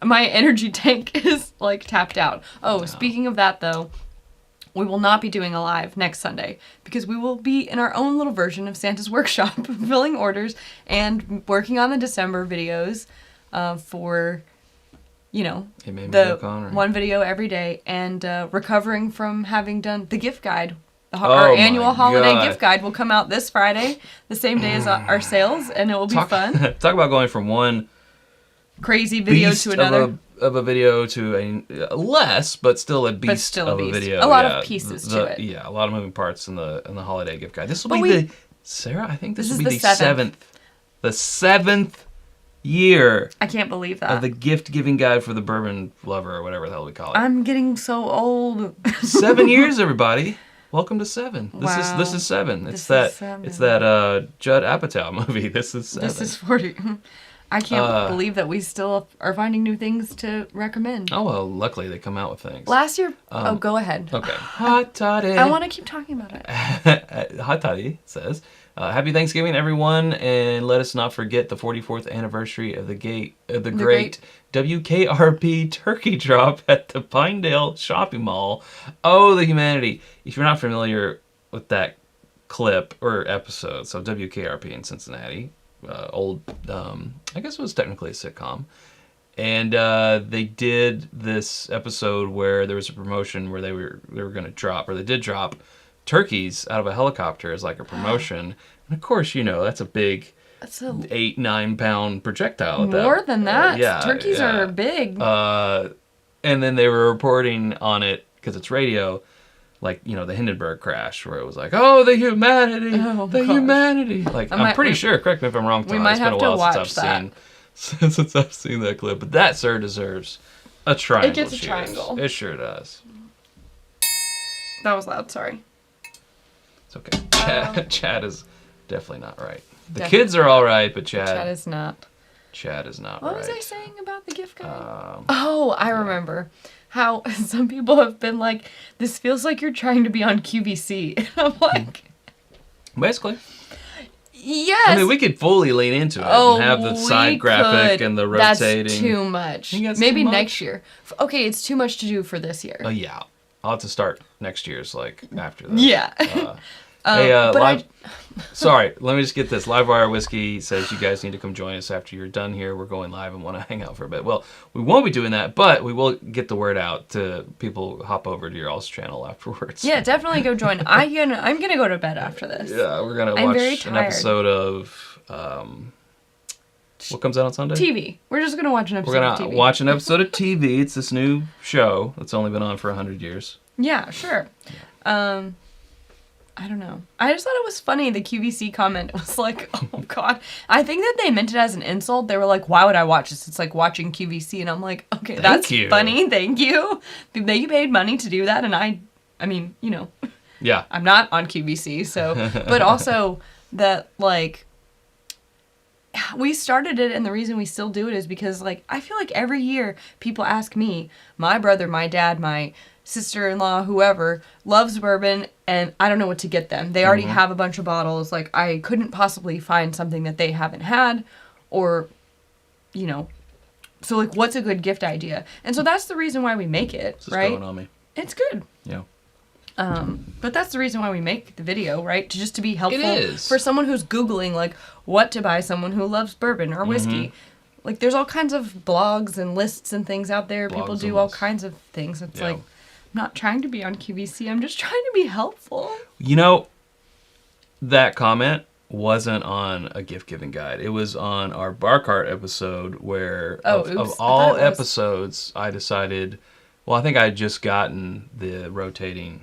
My energy tank is like tapped out. Oh, no. Speaking of that though, we will not be doing a live next Sunday because we will be in our own little version of Santa's Workshop, filling orders and working on the December videos for, the one video every day, and recovering from having done the gift guide. Our annual holiday gift guide will come out this Friday, the same day as our sales, and it will be fun. Talk about going from one crazy video to another. Of a video to a less, but still a beast of a video. A lot of pieces to it. Yeah, a lot of moving parts in the holiday gift guide. This will be Sarah, I think this will be the seventh. The 7th year. I can't believe that. Of the gift giving guide for the bourbon lover, or whatever the hell we call it. I'm getting so old. 7 years, everybody. Welcome to 7. Wow. This is 7. It's this that is 7. It's that Judd Apatow movie. This is 7. This is 40. I can't believe that we still are finding new things to recommend. Oh, well, luckily they come out with things. Last year... go ahead. Okay. Hot Toddy. I want to keep talking about it. Hot Toddy says, Happy Thanksgiving, everyone, and let us not forget the 44th anniversary of the great WKRP turkey drop at the Pinedale Shopping Mall. Oh, the humanity. If you're not familiar with that clip or episode, so WKRP in Cincinnati, old, I guess it was technically a sitcom, and they did this episode where there was a promotion where they were going to drop, or they did drop, turkeys out of a helicopter as like a promotion. And of course, you know, that's a big 8-9 pound projectile. More than that. Yeah, turkeys are big. And then they were reporting on it, because it's radio, like, you know, the Hindenburg crash, where it was like, oh, the humanity, humanity. Like, I'm pretty sure, correct me if I'm wrong, Tom, we might have to watch that. Since I've seen that clip. But that, sir, deserves a triangle. It gets a triangle. It sure does. That was loud, sorry. It's okay. Chad is definitely not right. The kids are all right, but Chad is not. Chad is not what right. What was I saying about the gift guide? I remember. How some people have been like, this feels like you're trying to be on QVC. And I'm like... Basically. Yes. I mean, we could fully lean into it and have the side graphic and the rotating. That's too much. Maybe next year. Okay, it's too much to do for this year. Oh, yeah. I'll have to start next year's, like, after this. Yeah. Sorry, let me just get this. Livewire Whiskey says you guys need to come join us after you're done here. We're going live and want to hang out for a bit. Well, we won't be doing that, but we will get the word out to people. Hop over to your all's channel afterwards. Yeah, definitely go join. I'm gonna go to bed after this. Yeah, we're gonna watch an episode of what comes out on Sunday? TV. We're just gonna watch an episode of TV. We're gonna watch an episode of TV. It's this new show that's only been on for 100 years. Yeah, sure. Yeah. I don't know. I just thought it was funny. The QVC comment was like, oh, God. I think that they meant it as an insult. They were like, why would I watch this? It's like watching QVC. And I'm like, okay, that's funny. Thank you. They paid money to do that. And I mean, you know. Yeah. I'm not on QVC. So, but also that, like, we started it. And the reason we still do it is because, like, I feel like every year people ask me, my brother, my dad, my sister-in-law, whoever, loves bourbon, and I don't know what to get them. They already have a bunch of bottles. Like, I couldn't possibly find something that they haven't had, or, you know. So, like, what's a good gift idea? And so that's the reason why we make it, right? Going on me. It's good. Yeah. But that's the reason why we make the video, right? Just to be helpful it is. For someone who's Googling, like, what to buy someone who loves bourbon or whiskey. Like, there's all kinds of blogs and lists and things out there. People do all kinds of things. It's like, I'm not trying to be on QVC. I'm just trying to be helpful. You know, that comment wasn't on a gift-giving guide. It was on our bar cart episode where, of all episodes, I decided, well, I think I had just gotten the rotating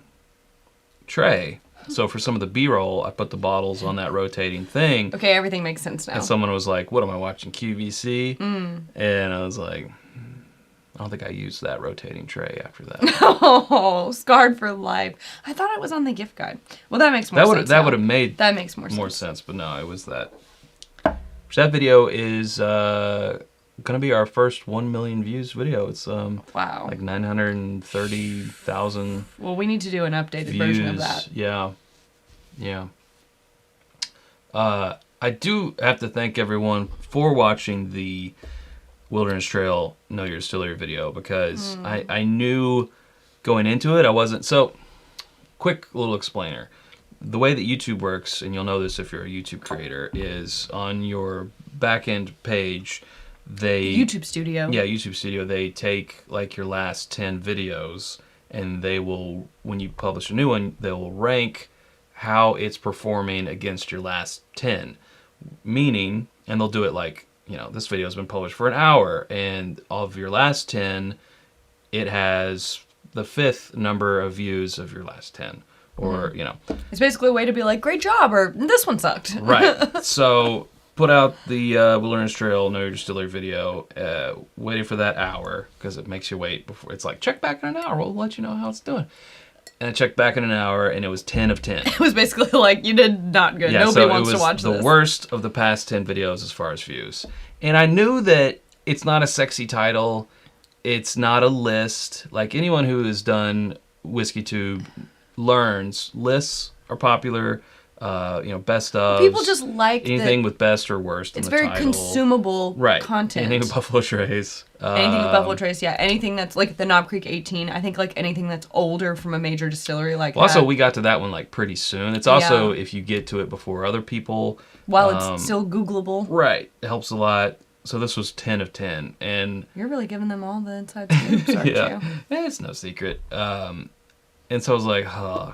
tray. So for some of the B-roll, I put the bottles on that rotating thing. Okay, everything makes sense now. And someone was like, what am I watching, QVC? And I was like, I don't think I used that rotating tray after that. Oh, scarred for life. I thought it was on the gift guide. Well, that makes more sense. That would have made makes more sense. But no, it was that. That video is going to be our first 1 million views video. It's wow, like 930,000. Well, we need to do an updated version of that. Yeah. I do have to thank everyone for watching the Wilderness Trail Know Your Distillery video, because I knew going into it I wasn't. So, quick little explainer. The way that YouTube works, and you'll know this if you're a YouTube creator, is on your back end page, YouTube Studio. Yeah, YouTube Studio. They take like your last 10 videos, and they will, when you publish a new one, they will rank how it's performing against your last 10. Meaning, and they'll do it like, you know, this video has been published for an hour, and of your last 10, it has the 5th number of views of your last 10. Or, you know. It's basically a way to be like, great job, or this one sucked. Right. So, put out the Wilderness Trail Know Your Distillery video, waiting for that hour, because it makes you wait before. It's like, check back in an hour, we'll let you know how it's doing. And I checked back in an hour, and it was 10 of 10. It was basically like, you did not good. Yeah, Nobody so wants to watch it was this. the worst of the past 10 videos as far as views. And I knew that it's not a sexy title. It's not a list. Like anyone who has done WhiskeyTube learns, lists are popular. Best of. People just like anything with best or worst. It's in the very title. consumable content. Anything with Buffalo Trace. Anything with Buffalo Trace, yeah. Anything that's like the Knob Creek 18. I think like anything that's older from a major distillery like well, also, we got to that one like pretty soon. It's also if you get to it before other people. While it's still Googleable. Right. It helps a lot. So this was 10 of 10. And you're really giving them all the inside scoops, aren't you? It's no secret. And so I was like,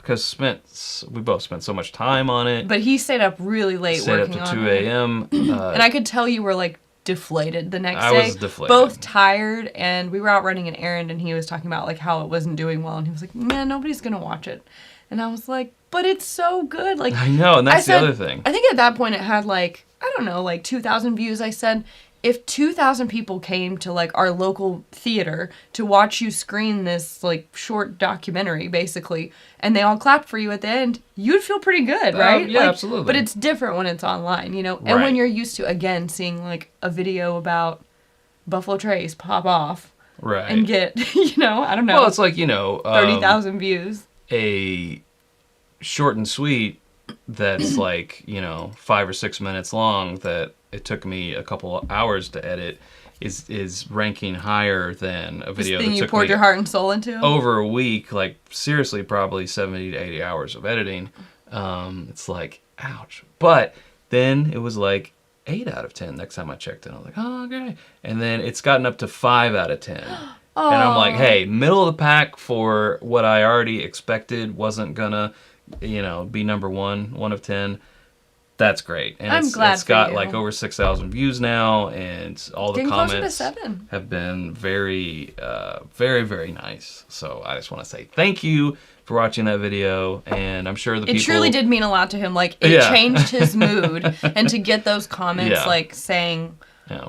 because we both spent so much time on it. But he stayed up really late working on it. Stayed up to 2 a.m. And I could tell you were like deflated the next day. I was deflated. Both tired, and we were out running an errand, and he was talking about like how it wasn't doing well, and he was like, man, nobody's going to watch it. And I was like, but it's so good. Like I know, and that's the other thing. I think at that point it had like, I don't know, like 2,000 views. I said, if 2,000 people came to like our local theater to watch you screen this like short documentary, basically, and they all clapped for you at the end, you'd feel pretty good, right? Yeah, like, absolutely. But it's different when it's online, you know? And when you're used to, again, seeing like a video about Buffalo Trace pop off and get, I don't know. Well, it's like, 30,000 views. A short and sweet that's like, 5 or 6 minutes long that it took me a couple of hours to edit is ranking higher than a video that you took poured me your heart and soul into over a week, like seriously probably 70 to 80 hours of editing. It's like, ouch. But then it was like 8 out of 10 next time I checked it. I was like, oh, okay. And then it's gotten up to 5 out of 10. And I'm like, hey, middle of the pack for what I already expected wasn't gonna, be number 1 of 10. That's great. And I'm glad it's got you. like over 6,000 views now, and all the Getting comments closer to 7. have been very, very, very nice. So I just want to say thank you for watching that video, and I'm sure the people... It truly did mean a lot to him. Like, it changed his mood, and to get those comments, like, saying,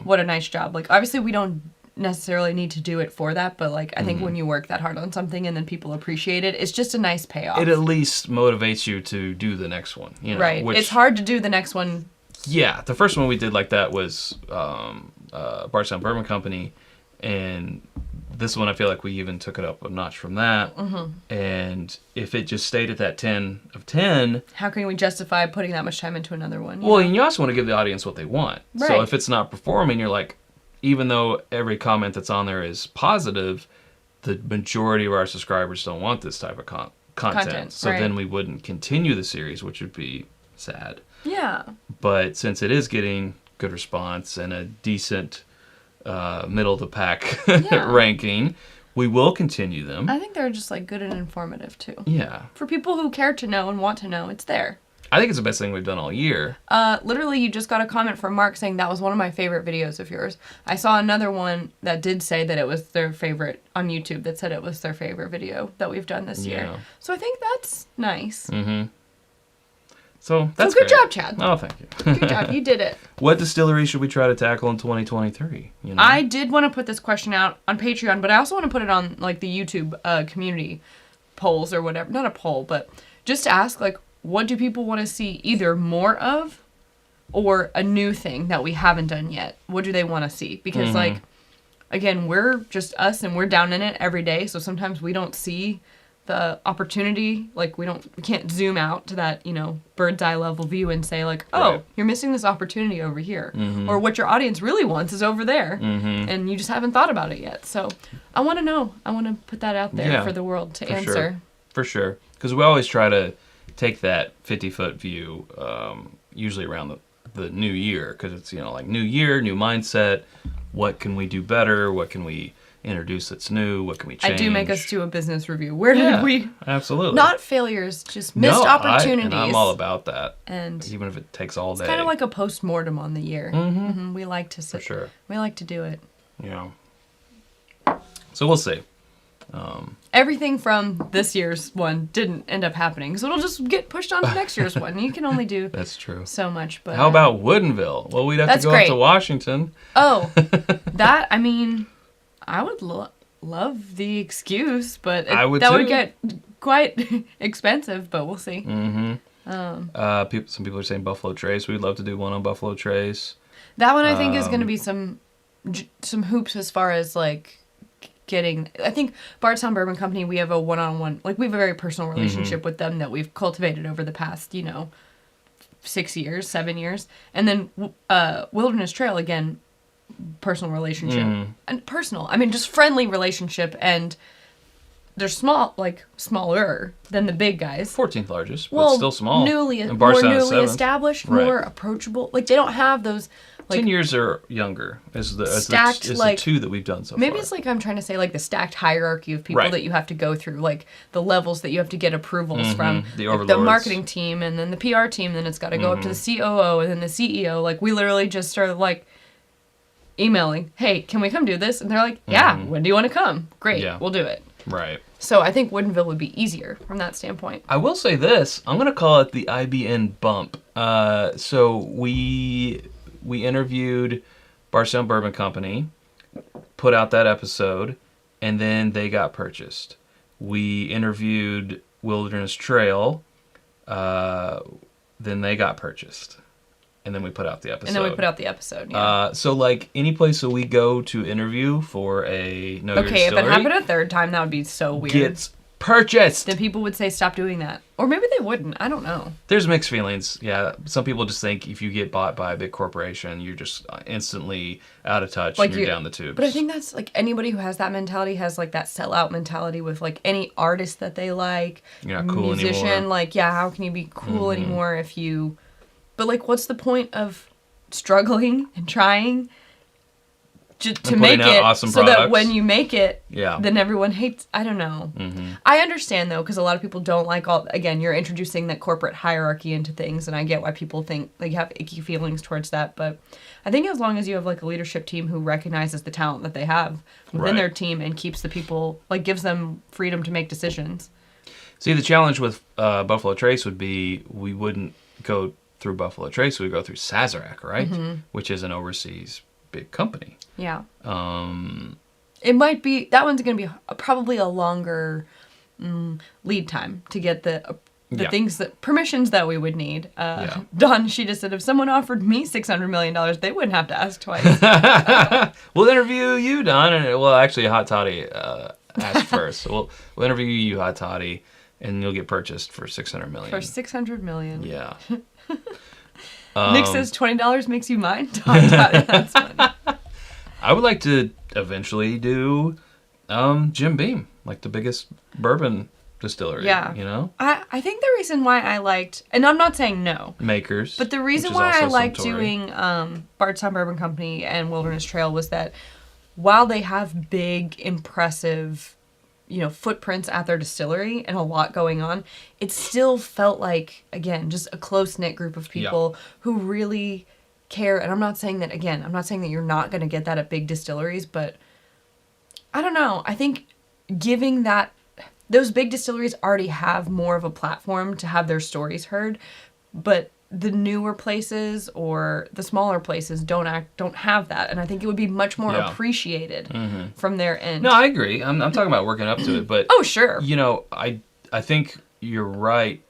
what a nice job. Like, obviously we don't necessarily need to do it for that, but like I think when you work that hard on something and then people appreciate it, it's just a nice payoff. It at least motivates you to do the next one, right? It's hard to do the next one. Yeah, the first one we did like that was Bardstown Bourbon Company, and this one I feel like we even took it up a notch from that. And if it just stayed at that 10 of 10, how can we justify putting that much time into another one? Well, and you also want to give the audience what they want. Right. So if it's not performing, you're like, even though every comment that's on there is positive, the majority of our subscribers don't want this type of content. So then we wouldn't continue the series, which would be sad. Yeah. But since it is getting good response and a decent middle of the pack ranking, we will continue them. I think they're just like good and informative too. Yeah. For people who care to know and want to know, it's there. I think it's the best thing we've done all year. Literally, you just got a comment from Mark saying that was one of my favorite videos of yours. I saw another one that did say that it was their favorite on YouTube, that said it was their favorite video that we've done this year. So I think that's nice. Mm-hmm. So that's good great. job, Chad. Oh, thank you. Good job. You did it. What distillery should we try to tackle in 2023? I did want to put this question out on Patreon, but I also want to put it on like the YouTube community polls or whatever. Not a poll, but just to ask like, what do people want to see either more of or a new thing that we haven't done yet? What do they want to see? Because, like, again, we're just us and we're down in it every day. So sometimes we don't see the opportunity. Like, we can't zoom out to that, bird's eye level view and say, like, oh, you're missing this opportunity over here. Or what your audience really wants is over there. And you just haven't thought about it yet. So I want to know. I want to put that out there for the world to answer. Sure. For sure. Because we always try to take that 50-foot view, usually around the new year, because it's like new year, new mindset. What can we do better? What can we introduce that's new? What can we change? I do make us do a business review. Where did we? Absolutely. Not failures, just missed opportunities. I'm all about that. And even if it takes all day. It's kind of like a post-mortem on the year. We like to sit. For sure. We like to do it. Yeah. So we'll see. Everything from this year's one didn't end up happening, so it'll just get pushed on to next year's one. You can only do that's true so much. But how about Woodinville? Well, we'd have to go up to Washington. Oh, that I would love the excuse, but that would get quite expensive. But we'll see. Some people are saying Buffalo Trace. We'd love to do one on Buffalo Trace. That one I think is going to be some hoops as far as like getting. I think Bardstown Bourbon Company, we have a one-on-one, like we have a very personal relationship with them that we've cultivated over the past 6 years, 7 years, and then Wilderness Trail, again, personal relationship and just friendly relationship, and they're smaller than the big guys. 14th largest, but still small. More newly established, more approachable. Like they don't have those. 10 years or younger is the two that we've done so far. Maybe it's like I'm trying to say like the stacked hierarchy of people that you have to go through, like the levels that you have to get approvals from. The marketing team and then the PR team, then it's got to go up to the COO and then the CEO. Like we literally just started like emailing, hey, can we come do this? And they're like, yeah, when do you want to come? Great, we'll do it. Right. So I think Woodinville would be easier from that standpoint. I will say this, I'm going to call it the IBN bump. So we interviewed Bardstown Bourbon Company, put out that episode, and then they got purchased. We interviewed Wilderness Trail, then they got purchased. And then we put out the episode. Yeah. So like any place that we go to interview for a Know Your Distillery, if it happened a third time, that would be so weird. Gets purchased. Then people would say stop doing that, or maybe they wouldn't. I don't know. There's mixed feelings. Yeah, some people just think if you get bought by a big corporation, you're just instantly out of touch and you're down the tubes. But I think that's like anybody who has that mentality has like that sellout mentality with like any artist that they like. You're not cool musician, anymore. Like how can you be cool anymore if you? But, like, what's the point of struggling and trying to make it awesome so products. that when you make it, then everyone hates? I don't know. I understand, though, because a lot of people don't like again, you're introducing that corporate hierarchy into things, and I get why people think they have icky feelings towards that. But I think as long as you have, like, a leadership team who recognizes the talent that they have within their team and keeps the people, like, gives them freedom to make decisions. See, the challenge with Buffalo Trace would be we wouldn't go through Buffalo Trace, we would go through Sazerac, right? Which is an overseas big company. Yeah. It might be, that one's going to be probably a longer lead time to get the things permissions that we would need. Dawn, she just said if someone offered me $600 million, they wouldn't have to ask twice. We'll interview you, Dawn, and actually Hot Toddy asked first. So we'll interview you, Hot Toddy, and you'll get purchased for $600 million. For $600 million. Yeah. Nick says $20 makes you mine. That's funny. I would like to eventually do Jim Beam, like the biggest bourbon distillery. Yeah. You know? I think the reason why I liked, and I'm not saying no. Makers. But the reason why I liked doing Bardstown Bourbon Company and Wilderness Trail was that while they have big, impressive footprints at their distillery and a lot going on, it still felt like, again, just a close-knit group of people who really care. And I'm not saying that you're not going to get that at big distilleries, but I don't know. I think giving that, those big distilleries already have more of a platform to have their stories heard, but the newer places or the smaller places don't have that, and I think it would be much more appreciated from their end. No, I agree. I'm talking about working up to it, but oh sure, I think you're right.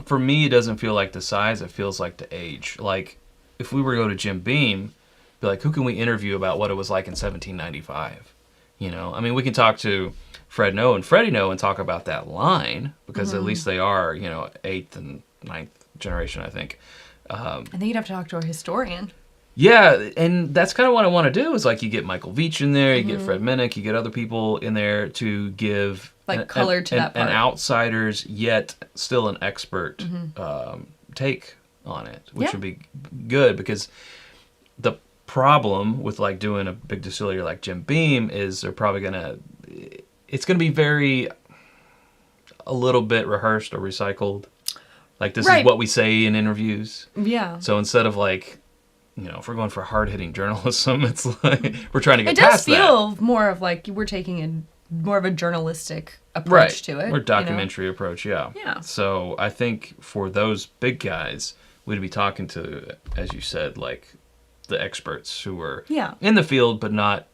For me, it doesn't feel like the size; it feels like the age. Like if we were to go to Jim Beam, be like, who can we interview about what it was like in 1795? I mean, we can talk to Fred Noe and Freddie Noe and talk about that line because at least they are 8th and 9th generation, I think. I think you'd have to talk to a historian. Yeah, and that's kind of what I want to do is like you get Michael Veach in there, you get Fred Minnick, you get other people in there to give color to that part. An outsider's yet still an expert take on it, which would be good because the problem with like doing a big distillery like Jim Beam is they're probably it's gonna be a little bit rehearsed or recycled. Like, this is what we say in interviews. Yeah. So instead of, like, if we're going for hard-hitting journalism, it's like we're trying to get past that. It does feel more of, like, we're taking more of a journalistic approach to it. Or documentary approach, yeah. Yeah. So I think for those big guys, we'd be talking to, as you said, like, the experts who were in the field but not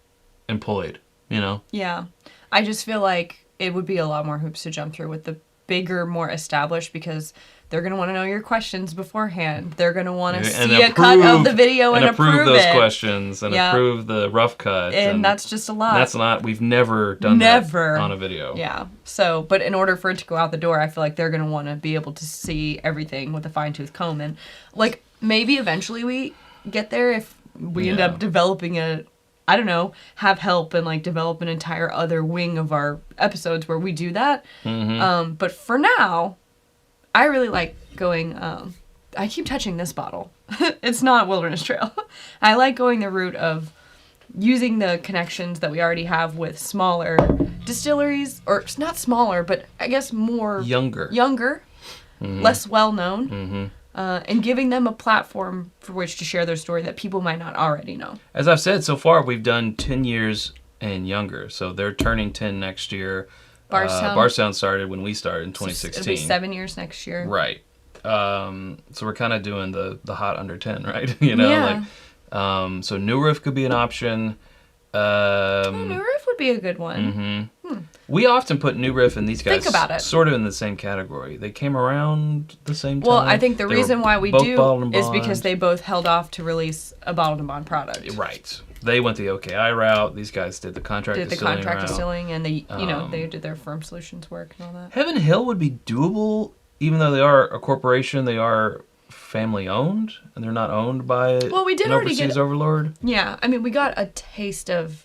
employed, Yeah. I just feel like it would be a lot more hoops to jump through with the bigger, more established, because They're going to want to know your questions beforehand. They're going to want to And see a cut of the video and approve those it. questions and approve the rough cut. And that's just a lot. We've never done that on a video. Yeah. So, but in order for it to go out the door, I feel like they're going to want to be able to see everything with a fine-tooth comb. And, like, maybe eventually we get there if we end up developing have help and, like, develop an entire other wing of our episodes where we do that. Mm-hmm. But for now, I really like going, I keep touching this bottle. It's not Wilderness Trail. I like going the route of using the connections that we already have with smaller distilleries, or not smaller, but I guess more... Younger. Mm-hmm. Less well-known, and giving them a platform for which to share their story that people might not already know. As I've said, so far we've done 10 years and younger, so they're turning 10 next year. Bardstown started when we started in 2016. It'll be 7 years next year. Right. So we're kind of doing the hot under 10, right? You know, like, so New Riff could be an option. New Riff would be a good one. Mm-hmm. We often put New Riff and these guys Think about it. Sort of in the same category. They came around the same time. Well, I think the reason why we do is bond. because they both held off to release a bottled and bond product. Right. They went the OKI route. These guys did the contract distilling, and they, they did their firm solutions work and all that. Heaven Hill would be doable, even though they are a corporation. They are family owned, and they're not owned by an overseas overlord. Yeah, I mean, we got a taste of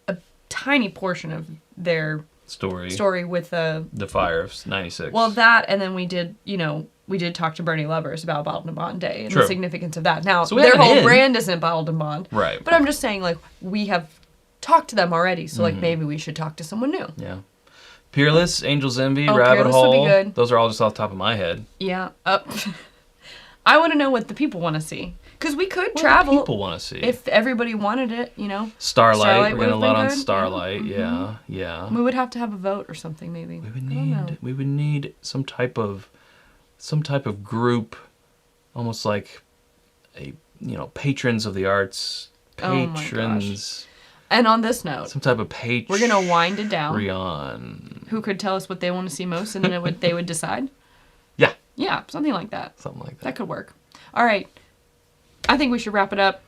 a tiny portion of their story with the fire of 96. Well, that, and then we did talk to Bernie Lovers about Bottled and Bond Day and the significance of that. Now, so their whole brand isn't Bottled and Bond. Right. But I'm just saying, like, we have talked to them already, so, like, maybe we should talk to someone new. Yeah. Peerless, Angel's Envy, Rabbit Peerless Hole. Would be good. Those are all just off the top of my head. Yeah. I want to know what the people want to see. Because we could travel. What do people want to see? If everybody wanted it, Starlight. We're going to lot on Starlight. Yeah. We would have to have a vote or something, maybe. We would need some type of group, almost like patrons of the arts. Patrons. And on this note, some type of patron. We're going to wind it down. Who could tell us what they want to see most, and then they would decide? Yeah. Yeah, something like that. Something like that. That could work. All right. I think we should wrap it up.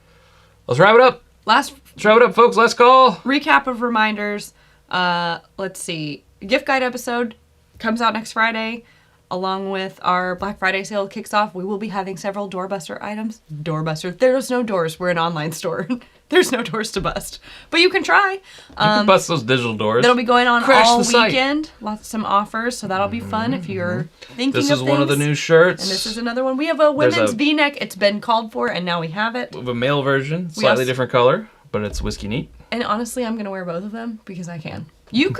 Let's wrap it up. Let's wrap it up, folks. Last call. Recap of reminders. Let's see. Gift guide episode comes out next Friday. Along with our Black Friday sale kicks off, we will be having several doorbuster items. Doorbuster. There's no doors. We're an online store. There's no doors to bust. But you can try. You can bust those digital doors. That'll be going on all weekend. Some offers, so that'll be fun if you're thinking of things. This is one of the new shirts. And this is another one. We have a women's V-neck. It's been called for, and now we have it. We have a male version, slightly different color, but it's whiskey neat. And honestly, I'm going to wear both of them because I can. You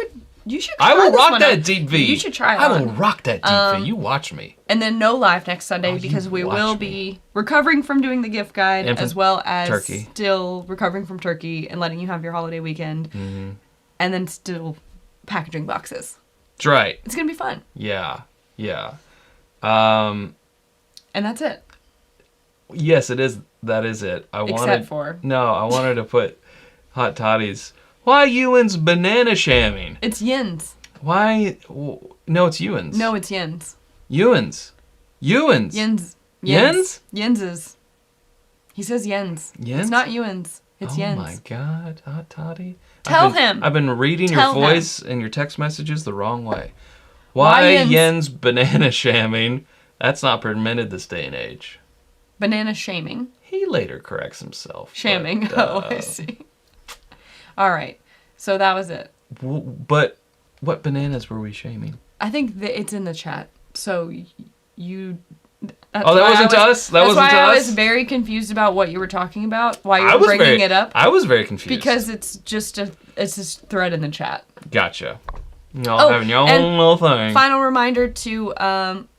should try I will rock that deep V. You should try it I will rock that deep V. You watch me. And then no live next Sunday because we will be recovering from doing the gift guide as well as still recovering from turkey and letting you have your holiday weekend. Mm-hmm. And then still packaging boxes. That's right. It's going to be fun. Yeah. And that's it. Yes, it is. That is it. I wanted to put hot toddies. Why Ewan's banana shamming? It's Yins. Why? No, it's Ewan's. No, it's Yins. Ewan's. Yins. Yins's. He says Yins. Yins? It's not Ewan's. It's Yins. Oh my God, hot toddy. Tell him. I've been reading your voice and your text messages the wrong way. Why Yins banana shamming? That's not permitted this day and age. Banana shaming. He later corrects himself. Shaming. I see. All right. So that was it. But what bananas were we shaming? I think it's in the chat. So you... that wasn't to us? That wasn't to us? That's why I was very confused about what you were talking about, why you were bringing it up. I was very confused. Because it's just this thread in the chat. Gotcha. Y'all having your own little thing. Final reminder to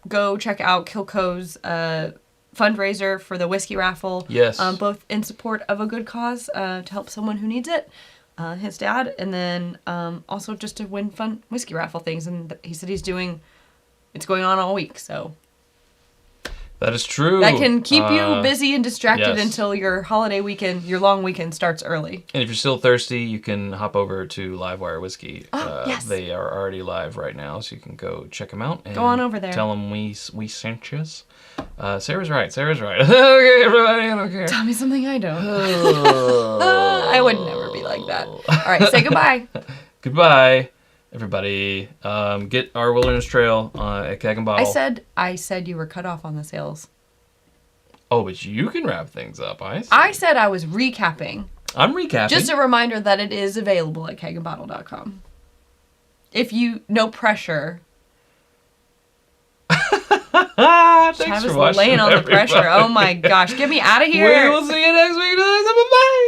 go check out Kilco's fundraiser for the whiskey raffle. Yes. Both in support of a good cause to help someone who needs it. His dad, and then also just to win fun whiskey raffle things. And he said it's going on all week, so. That is true. That can keep you busy and distracted yes. until your holiday weekend, your long weekend starts early. And if you're still thirsty, you can hop over to Livewire Whiskey. Yes. They are already live right now, so you can go check them out. And go on over there. Tell them we sent you. Sarah's right. Okay, everybody, I don't care. Tell me something I don't. I would never be like that. All right, say goodbye. Goodbye, everybody. Get our Wilderness Trail at Keg and Bottle. I said you were cut off on the sales. Oh, but you can wrap things up. I said I was recapping. I'm recapping. Just a reminder that it is available at kegandbottle.com. If you, no pressure. Thanks Travis for watching, laying on everybody. the pressure. Oh my gosh, get me out of here. We will see you next week. Bye.